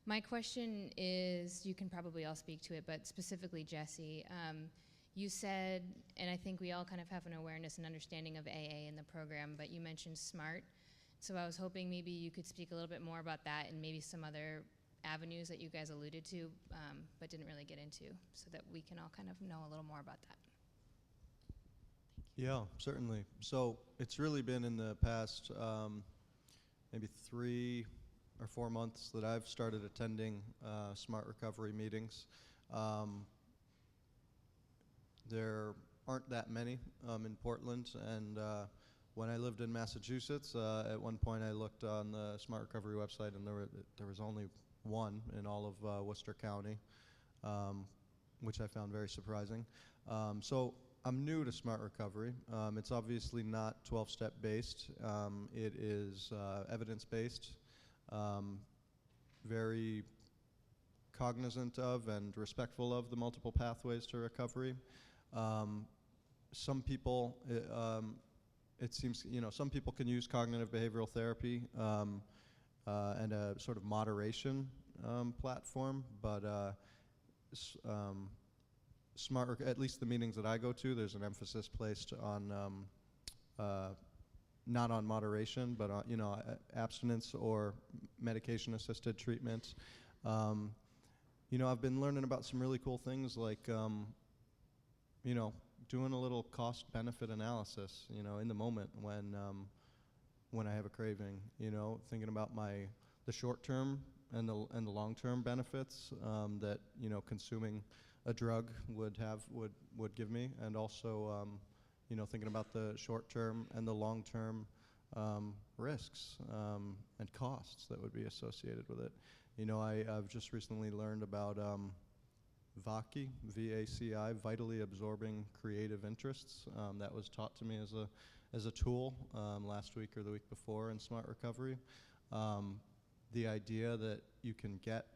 My question is, you can probably all speak to it, but specifically Jesse, you said, and I think we all kind of have an awareness and understanding of AA in the program, but you mentioned SMART. So I was hoping maybe you could speak a little bit more about that and maybe some other avenues that you guys alluded to, but didn't really get into, so that we can all kind of know a little more about that. Yeah, certainly. So it's really been in the past maybe 3 or 4 months that I've started attending smart recovery meetings. There aren't that many in Portland, and when I lived in Massachusetts, at one point I looked on the Smart Recovery website, and there was only one in all of Worcester County, which I found very surprising. So I'm new to Smart Recovery. It's obviously not 12-step based. It is evidence-based, very cognizant of and respectful of the multiple pathways to recovery. Some people, it seems, some people can use cognitive behavioral therapy and a sort of moderation platform, but at least the meetings that I go to, there's an emphasis placed on not on moderation, but on abstinence or medication-assisted treatment. I've been learning about some really cool things like doing a little cost-benefit analysis, in the moment when I have a craving, thinking about the short-term and the long-term benefits that consuming a drug would give me, and also thinking about the short-term and the long-term risks and costs that would be associated with it. I've just recently learned about VACI, V-A-C-I, vitally absorbing creative interests. That was taught to me as a tool last week or the week before in Smart Recovery. The idea that you can get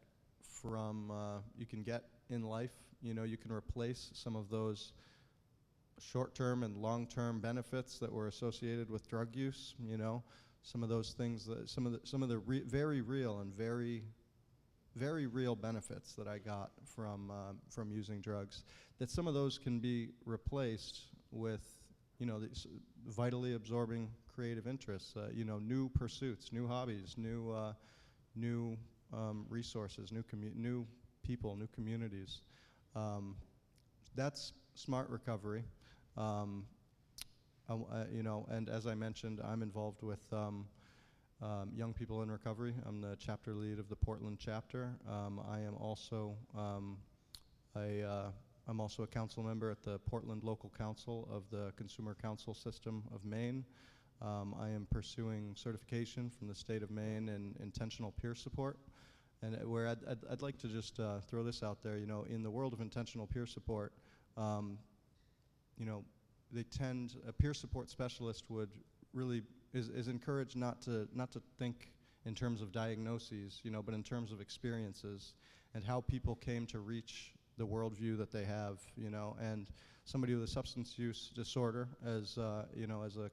in life, you can replace some of those short-term and long-term benefits that were associated with drug use. Some of those things, some of the very real and very real benefits that I got from using drugs, that some of those can be replaced with these vitally absorbing creative interests, new pursuits, new hobbies, new resources, new people, new communities. That's Smart Recovery. And as I mentioned, I'm involved with Young People in Recovery. I'm the chapter lead of the Portland chapter. I am also I'm also a council member at the Portland Local Council of the Consumer Counsel System of Maine. I am pursuing certification from the state of Maine in intentional peer support. And where I'd like to just throw this out there, in the world of intentional peer support, a peer support specialist is encouraged not to think in terms of diagnoses, but in terms of experiences and how people came to reach the worldview that they have, and somebody with a substance use disorder, as a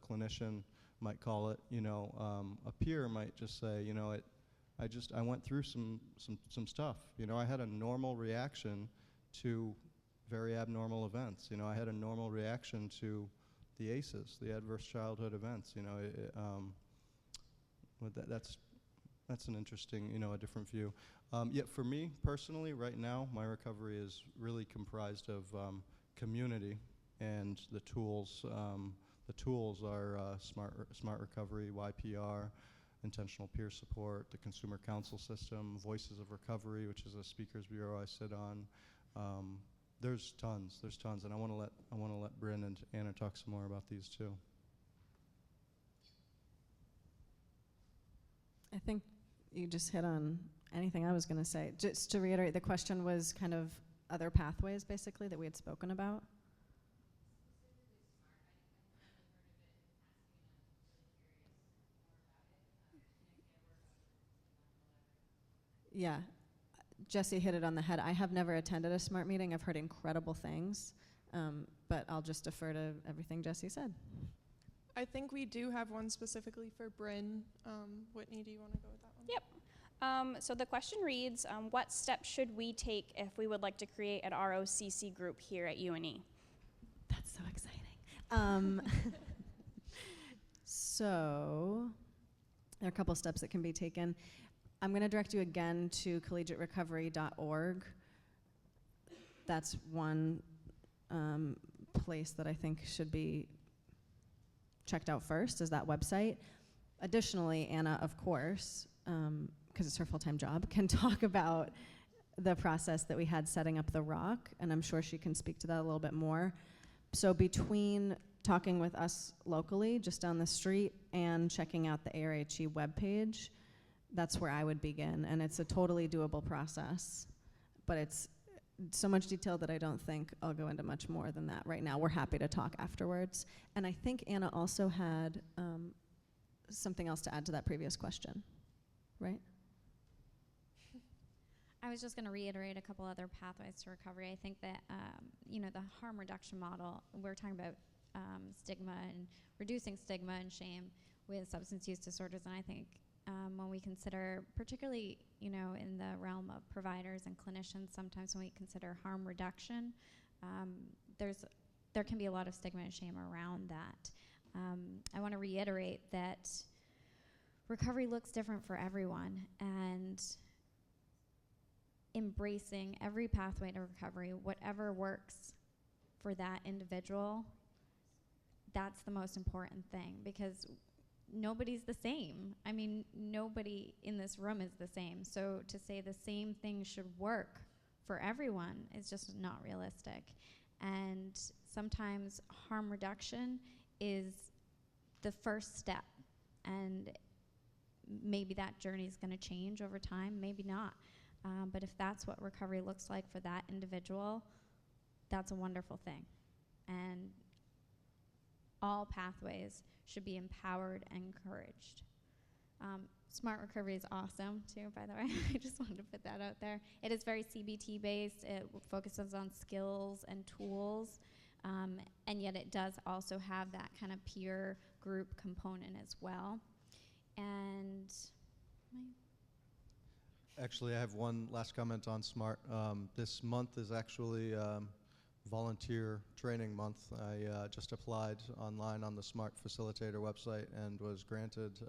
clinician might call it, a peer might just say, I went through some stuff. I had a normal reaction to very abnormal events. I had a normal reaction to the ACEs, the adverse childhood events. That's an interesting, a different view. Yet for me personally, right now, my recovery is really comprised of community, and the tools. The tools are Smart Recovery, YPR, intentional peer support, the consumer counsel system, Voices of Recovery, which is a speakers bureau I sit on. There's tons, and I want to let Bryn and Anna talk some more about these too. I think you just hit on anything I was going to say. Just to reiterate, the question was kind of other pathways, basically, that we had spoken about. Yeah, Jesse hit it on the head. I have never attended a SMART meeting. I've heard incredible things, but I'll just defer to everything Jesse said. I think we do have one specifically for Bryn. Whitney, do you want to go with that one? Yep. So the question reads, what steps should we take if we would like to create an ROCC group here at UNE? That's so exciting. So there are a couple steps that can be taken. I'm going to direct you again to collegiaterecovery.org. That's one place that I think should be checked out first, is that website. Additionally, Anna, of course, because it's her full-time job, can talk about the process that we had setting up the rock, and I'm sure she can speak to that a little bit more. So between talking with us locally, just down the street, and checking out the ARHE webpage, that's where I would begin, and it's a totally doable process, but it's so much detail that I don't think I'll go into much more than that right now. We're happy to talk afterwards. And I think Anna also had something else to add to that previous question, right? I was just going to reiterate a couple other pathways to recovery. I think that, the harm reduction model, we're talking about stigma and reducing stigma and shame with substance use disorders. And I think when we consider, particularly, in the realm of providers and clinicians, sometimes when we consider harm reduction, there can be a lot of stigma and shame around that. I want to reiterate that recovery looks different for everyone, and embracing every pathway to recovery, whatever works for that individual, that's the most important thing, because nobody's the same. I mean, nobody in this room is the same. So to say the same thing should work for everyone is just not realistic. And sometimes harm reduction is the first step, and maybe that journey is going to change over time, maybe not. But if that's what recovery looks like for that individual, that's a wonderful thing. And all pathways should be empowered and encouraged. Smart recovery is awesome too, by the way. I just wanted to put that out there. It is very CBT based. It focuses on skills and tools, and yet it does also have that kind of peer group component as well. And Actually, I have one last comment on SMART. This month is actually volunteer training month. I just applied online on the SMART Facilitator website and was granted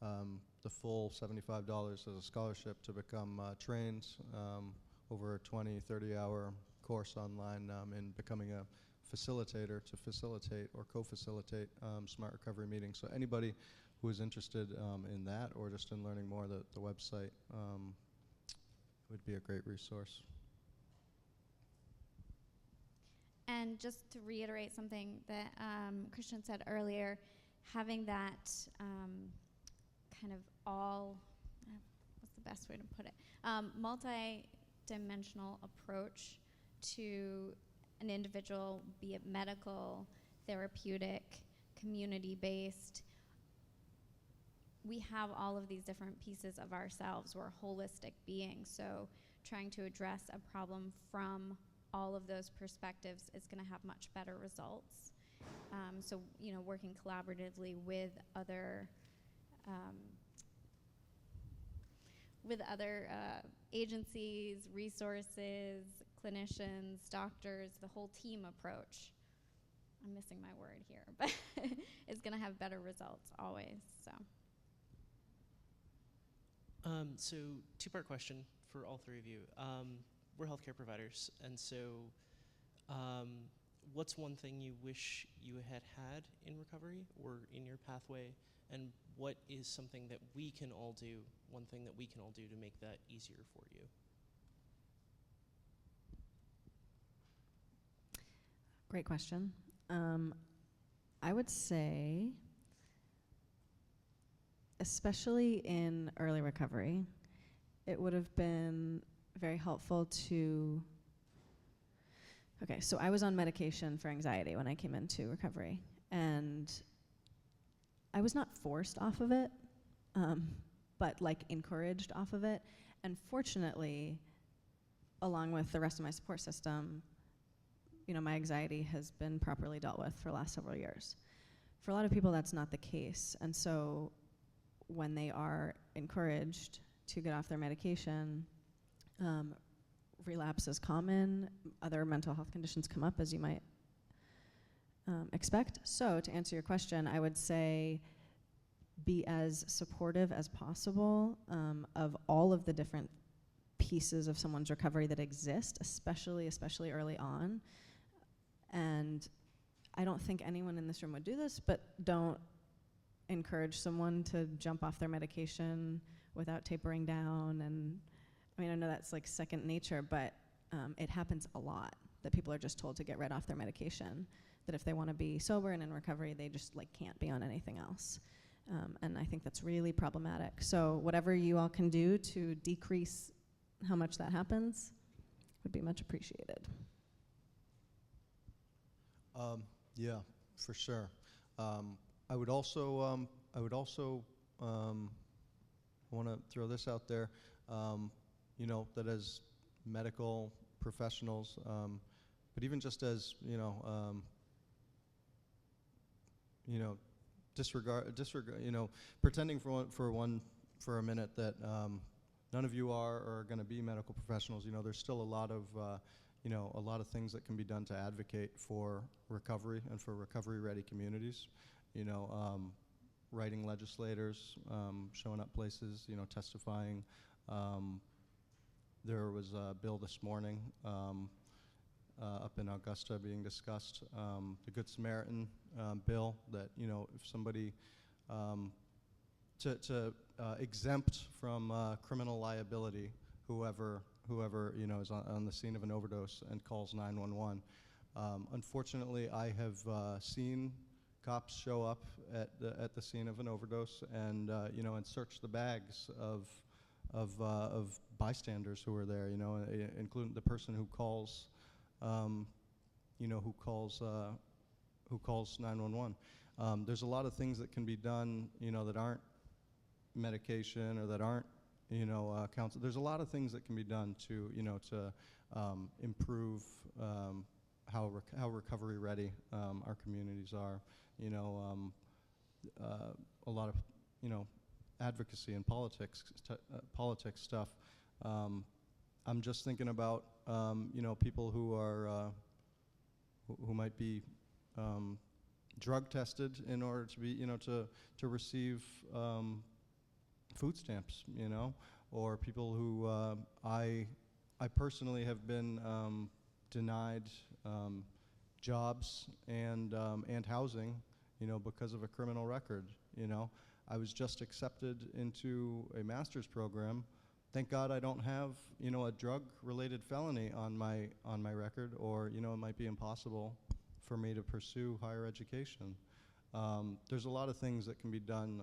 the full $75 as a scholarship to become trained over a 20, 30-hour course online in becoming a facilitator to facilitate or co-facilitate SMART recovery meetings. So anybody who is interested in that or just in learning more, the website would be a great resource. And just to reiterate something that Christian said earlier, having that kind of what's the best way to put it, multi-dimensional approach to an individual, be it medical, therapeutic, community-based. We have all of these different pieces of ourselves. We're holistic beings, so trying to address a problem from all of those perspectives is going to have much better results. So, working collaboratively with other agencies, resources, clinicians, doctors, the whole team approach. I'm missing my word here, but it's going to have better results always. So two-part question for all three of you. We're healthcare providers, and so what's one thing you wish you had in recovery or in your pathway, and what is something that we can all do, one thing that we can all do to make that easier for you? Great question. I would say, especially in early recovery, it would have been very helpful to, so I was on medication for anxiety when I came into recovery, and I was not forced off of it, but encouraged off of it. And fortunately, along with the rest of my support system, my anxiety has been properly dealt with for the last several years. For a lot of people, that's not the case. And so when they are encouraged to get off their medication, relapse is common. Other mental health conditions come up, as you might expect. So to answer your question, I would say be as supportive as possible of all of the different pieces of someone's recovery that exist, especially early on. And I don't think anyone in this room would do this, but don't encourage someone to jump off their medication without tapering down. And I mean, I know that's like second nature, but it happens a lot that people are just told to get right off their medication, that if they want to be sober and in recovery, they just like can't be on anything else. And I think that's really problematic. So whatever you all can do to decrease how much that happens would be much appreciated. Yeah, for sure. I would also want to throw this out there. You know, that as medical professionals, but even just as disregard, pretending for a minute that none of you are going to be medical professionals. You know, there's still a lot of things that can be done to advocate for recovery and for recovery-ready communities. You know, writing legislators, showing up places, testifying. There was a bill this morning up in Augusta being discussed, the Good Samaritan bill, that if somebody to exempt from criminal liability whoever is on the scene of an overdose and calls 911. Unfortunately, I have seen cops show up at the scene of an overdose and and search the bags of bystanders who are there, including the person who calls, who calls 911. There's a lot of things that can be done, that aren't medication or that aren't, counsel. There's a lot of things that can be done to, improve how recovery ready our communities are. A lot of, advocacy and politics stuff. I'm just thinking about, people who are, who might be drug tested in order to be, to receive food stamps, or people who I personally have been denied jobs and housing, because of a criminal record. I was just accepted into a master's program. Thank God I don't have, a drug-related felony on my record, or it might be impossible for me to pursue higher education. There's a lot of things that can be done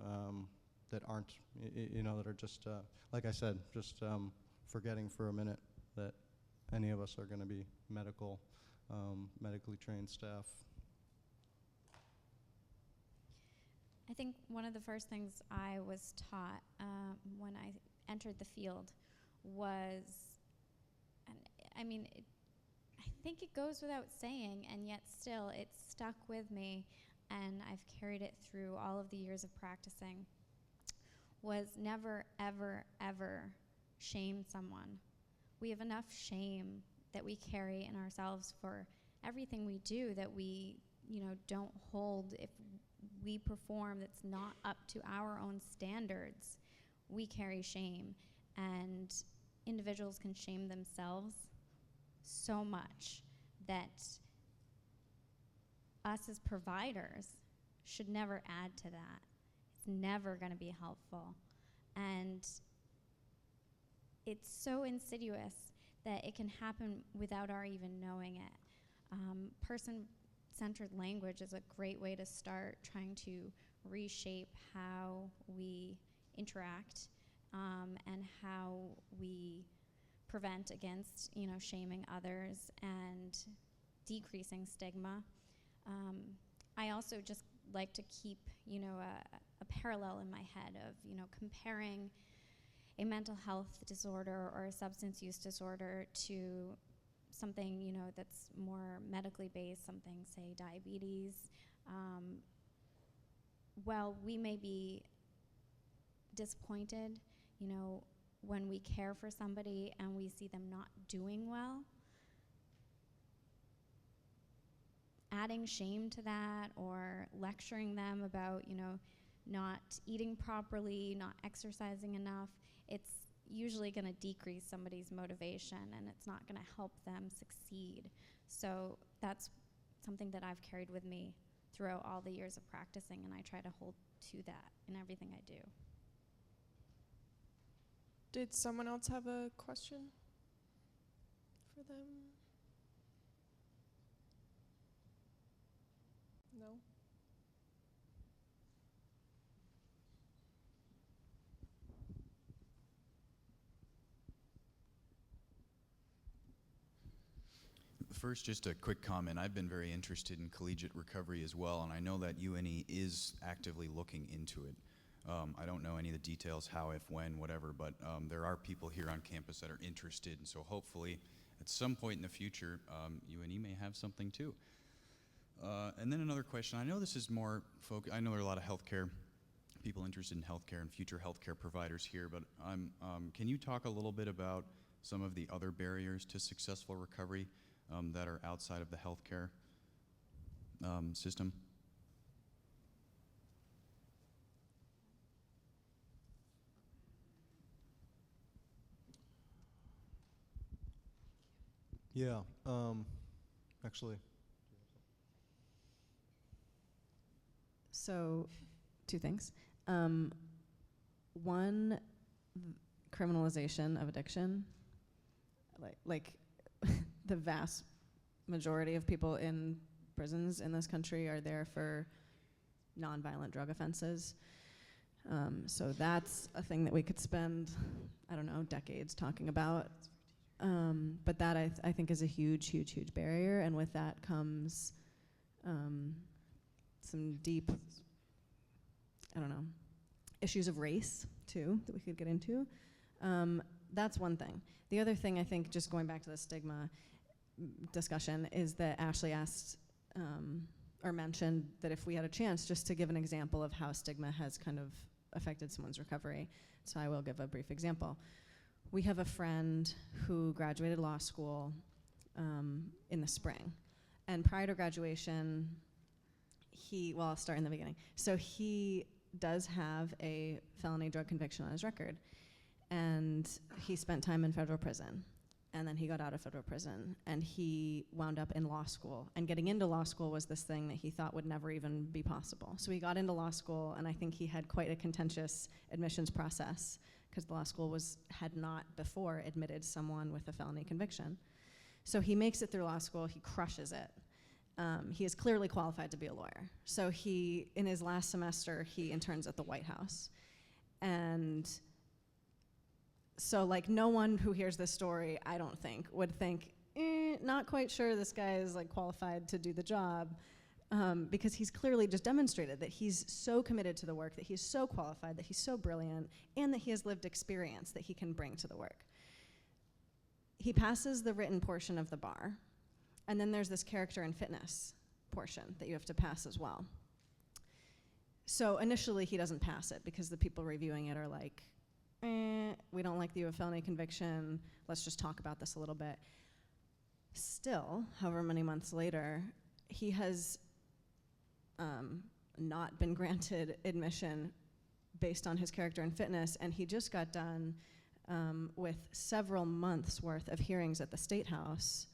that aren't, that are just, like I said, just forgetting for a minute that any of us are going to be medically trained staff. I think one of the first things I was taught when I entered the field was, and I mean, I think it goes without saying, and yet still it stuck with me, and I've carried it through all of the years of practicing, was never, ever, ever shame someone. We have enough shame that we carry in ourselves for everything we do, that we, don't hold. If we perform that's not up to our own standards, we carry shame, and individuals can shame themselves so much that us as providers should never add to that. It's never going to be helpful, and it's so insidious that it can happen without our even knowing it. Person-centered language is a great way to start trying to reshape how we interact and how we prevent against, shaming others and decreasing stigma. I also just like to keep, a parallel in my head of, comparing a mental health disorder or a substance use disorder to something, that's more medically based, something, say, diabetes. While we may be disappointed, when we care for somebody and we see them not doing well, adding shame to that or lecturing them about, not eating properly, not exercising enough, it's usually going to decrease somebody's motivation, and it's not going to help them succeed. So that's something that I've carried with me throughout all the years of practicing, and I try to hold to that in everything I do. Did someone else have a question for them? No? First, just a quick comment. I've been very interested in collegiate recovery as well, and I know that UNE is actively looking into it. I don't know any of the details, how, if, when, whatever, but there are people here on campus that are interested, and so hopefully at some point in the future, UNE may have something too. And then another question. I know this is more I know there are a lot of healthcare people interested in healthcare and future healthcare providers here, but can you talk a little bit about some of the other barriers to successful recovery that are outside of the healthcare system? Yeah, actually. So, two things. One, criminalization of addiction. Like the vast majority of people in prisons in this country are there for nonviolent drug offenses. So that's a thing that we could spend, I don't know, decades talking about. But that I think is a huge, huge, huge barrier, and with that comes some deep, I don't know, issues of race too that we could get into. That's one thing. The other thing, I think, just going back to the stigma discussion, is that Ashley asked or mentioned that if we had a chance just to give an example of how stigma has kind of affected someone's recovery. So I will give a brief example. We have a friend who graduated law school in the spring. And prior to graduation, I'll start in the beginning. So he does have a felony drug conviction on his record. And he spent time in federal prison. And then he got out of federal prison. And he wound up in law school. And getting into law school was this thing that he thought would never even be possible. So he got into law school, and I think he had quite a contentious admissions process, because the law school had not before admitted someone with a felony conviction. So he makes it through law school, he crushes it. He is clearly qualified to be a lawyer. So in his last semester, he interns at the White House. And so like no one who hears this story, I don't think, would think, not quite sure this guy is like qualified to do the job. Because he's clearly just demonstrated that he's so committed to the work, that he's so qualified, that he's so brilliant, and that he has lived experience that he can bring to the work. He passes the written portion of the bar, and then there's this character and fitness portion that you have to pass as well. So initially he doesn't pass it because the people reviewing it are like, we don't like that you have a felony conviction, let's just talk about this a little bit. Still, however many months later, he has not been granted admission based on his character and fitness, and he just got done with several months worth of hearings at the State House,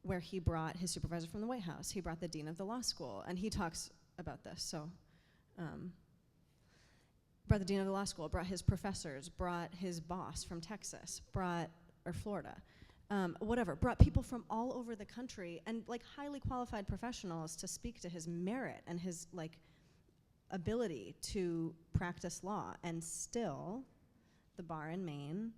where he brought his supervisor from the White House, he brought the dean of the law school, and he talks about this. So brought the dean of the law school, brought his professors, brought his boss from Texas, or Florida, whatever, brought people from all over the country, and like highly qualified professionals to speak to his merit and his like ability to practice law. And still, the bar in Maine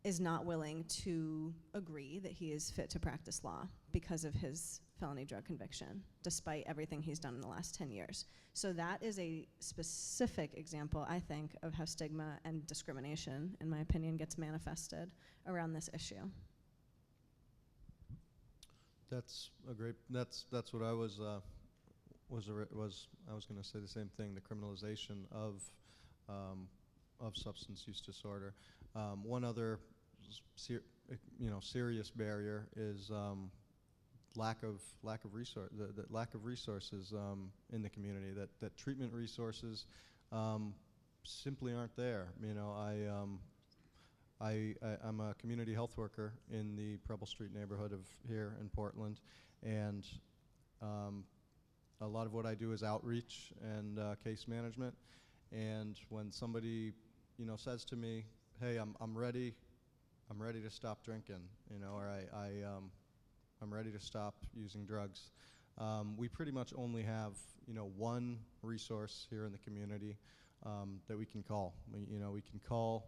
is not willing to agree that he is fit to practice law because of his felony drug conviction, despite everything he's done in the last 10 years. So that is a specific example, I think, of how stigma and discrimination, in my opinion, gets manifested around this issue. That's a great. That's what I was going to say the same thing. The criminalization of substance use disorder. One other, serious barrier is lack of resources in the community. That treatment resources simply aren't there. I'm a community health worker in the Preble Street neighborhood of here in Portland, and a lot of what I do is outreach and case management. And when somebody says to me, hey, I'm ready to stop drinking, or I'm ready to stop using drugs. We pretty much only have, one resource here in the community that we can call. We can call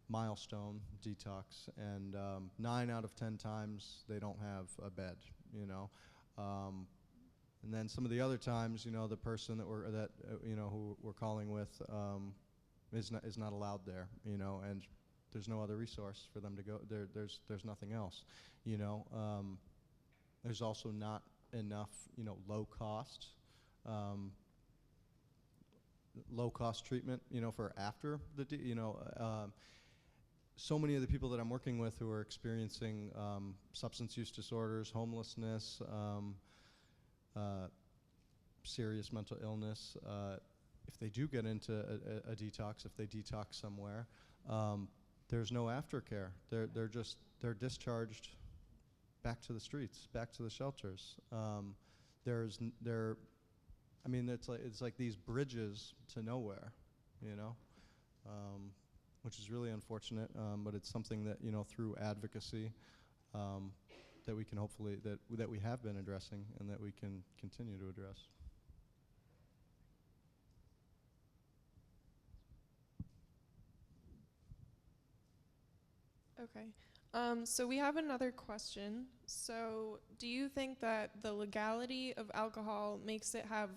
Milestone Detox, and 9 out of 10 times they don't have a bed, and then some of the other times, the person who we're calling with is not allowed there, and there's no other resource for them to go. There's nothing else, There's also not enough, low cost treatment, for after the, so many of the people that I'm working with who are experiencing substance use disorders, homelessness, serious mental illness, if they do get into a detox, if they detox somewhere, there's no aftercare. They're discharged back to the streets, back to the shelters. It's like these bridges to nowhere, which is really unfortunate. But it's something that through advocacy, that we can hopefully that we have been addressing and that we can continue to address. Okay. So we have another question. So do you think that the legality of alcohol makes it have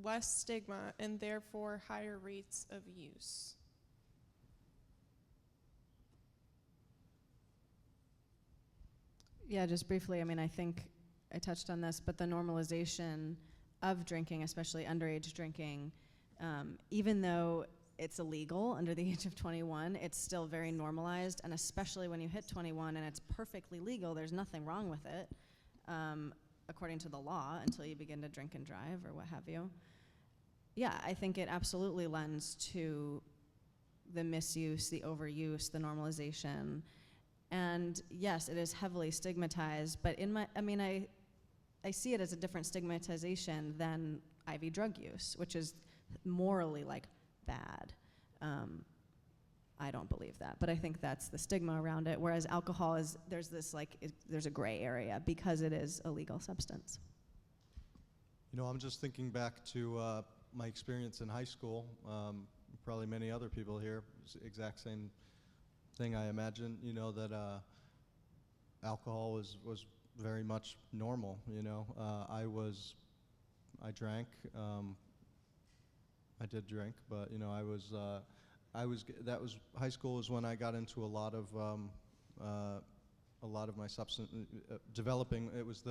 less stigma and therefore higher rates of use? Yeah, just briefly, I think I touched on this, but the normalization of drinking, especially underage drinking, even though it's illegal under the age of 21, it's still very normalized, and especially when you hit 21 and it's perfectly legal, there's nothing wrong with it, according to the law, until you begin to drink and drive or what have you. Yeah, I think it absolutely lends to the misuse, the overuse, the normalization. And yes, it is heavily stigmatized, but I see it as a different stigmatization than IV drug use, which is morally bad. I don't believe that, but I think that's the stigma around it. Whereas alcohol there's a gray area because it is a legal substance. I'm just thinking back to my experience in high school. Probably many other people here, exact same thing, I imagine. That alcohol was very much normal. I drank. I did drink, but high school was when I got into a lot of my substance developing. It was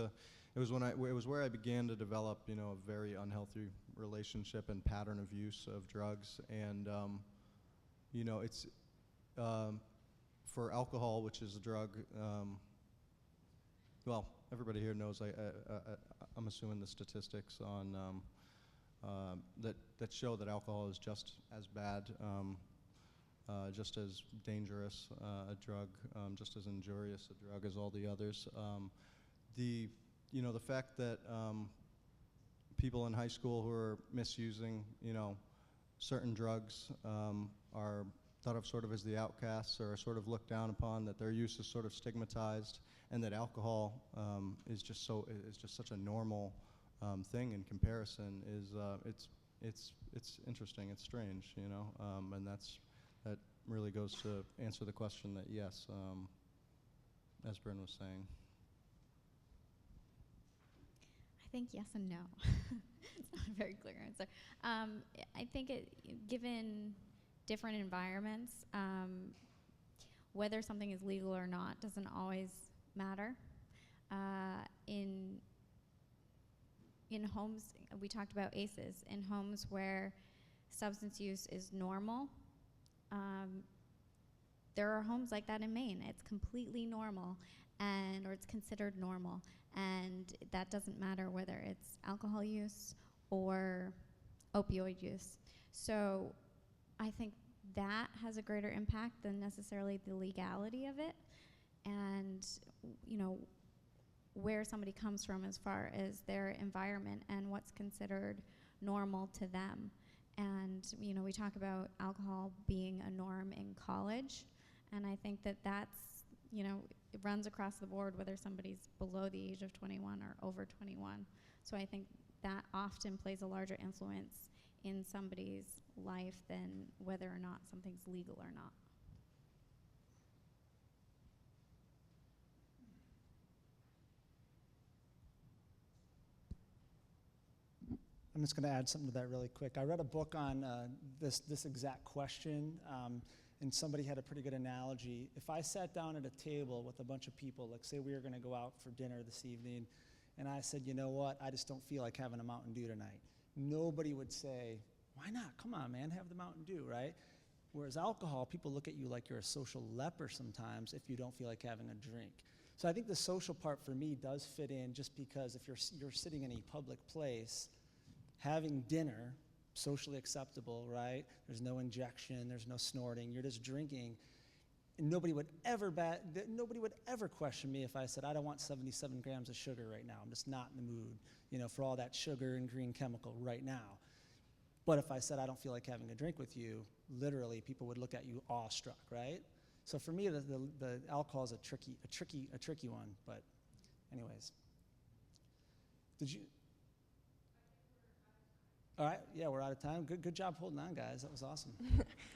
where I began to develop, a very unhealthy relationship and pattern of use of drugs, and it's for alcohol, which is a drug. Well, everybody here knows. I'm assuming the statistics on. That show that alcohol is just as bad, just as dangerous a drug, just as injurious a drug as all the others. The fact that people in high school who are misusing, certain drugs are thought of sort of as the outcasts, or sort of looked down upon, that their use is sort of stigmatized, and that alcohol is just such a normal thing in comparison it's interesting, it's strange, and that really goes to answer the question that yes, as Bryn was saying. I think yes and no. It's not a very clear answer. I think given different environments, whether something is legal or not doesn't always matter. In homes, we talked about ACEs, in homes where substance use is normal, there are homes like that in Maine. It's completely normal, or it's considered normal, and that doesn't matter whether it's alcohol use or opioid use. So I think that has a greater impact than necessarily the legality of it, and where somebody comes from as far as their environment and what's considered normal to them. And, you know, we talk about alcohol being a norm in college, and I think that that's, you know, it runs across the board whether somebody's below the age of 21 or over 21. So I think that often plays a larger influence in somebody's life than whether or not something's legal or not. I'm just going to add something to that really quick. I read a book on this exact question, and somebody had a pretty good analogy. If I sat down at a table with a bunch of people, like say we were going to go out for dinner this evening, and I said, you know what, I just don't feel like having a Mountain Dew tonight. Nobody would say, why not? Come on, man, have the Mountain Dew, right? Whereas alcohol, people look at you like you're a social leper sometimes if you don't feel like having a drink. So I think the social part for me does fit in just because if you're sitting in a public place, having dinner, socially acceptable, right? There's no injection, there's no snorting, you're just drinking. And nobody would ever question me if I said, I don't want 77 grams of sugar right now. I'm just not in the mood, you know, for all that sugar and green chemical right now. But if I said, I don't feel like having a drink with you, literally people would look at you awestruck, right? So for me, the alcohol is a tricky one, but anyways. All right, yeah, we're out of time. Good job holding on, guys. That was awesome.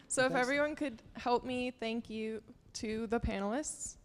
So if Thanks. everyone could help me thank you to the panelists.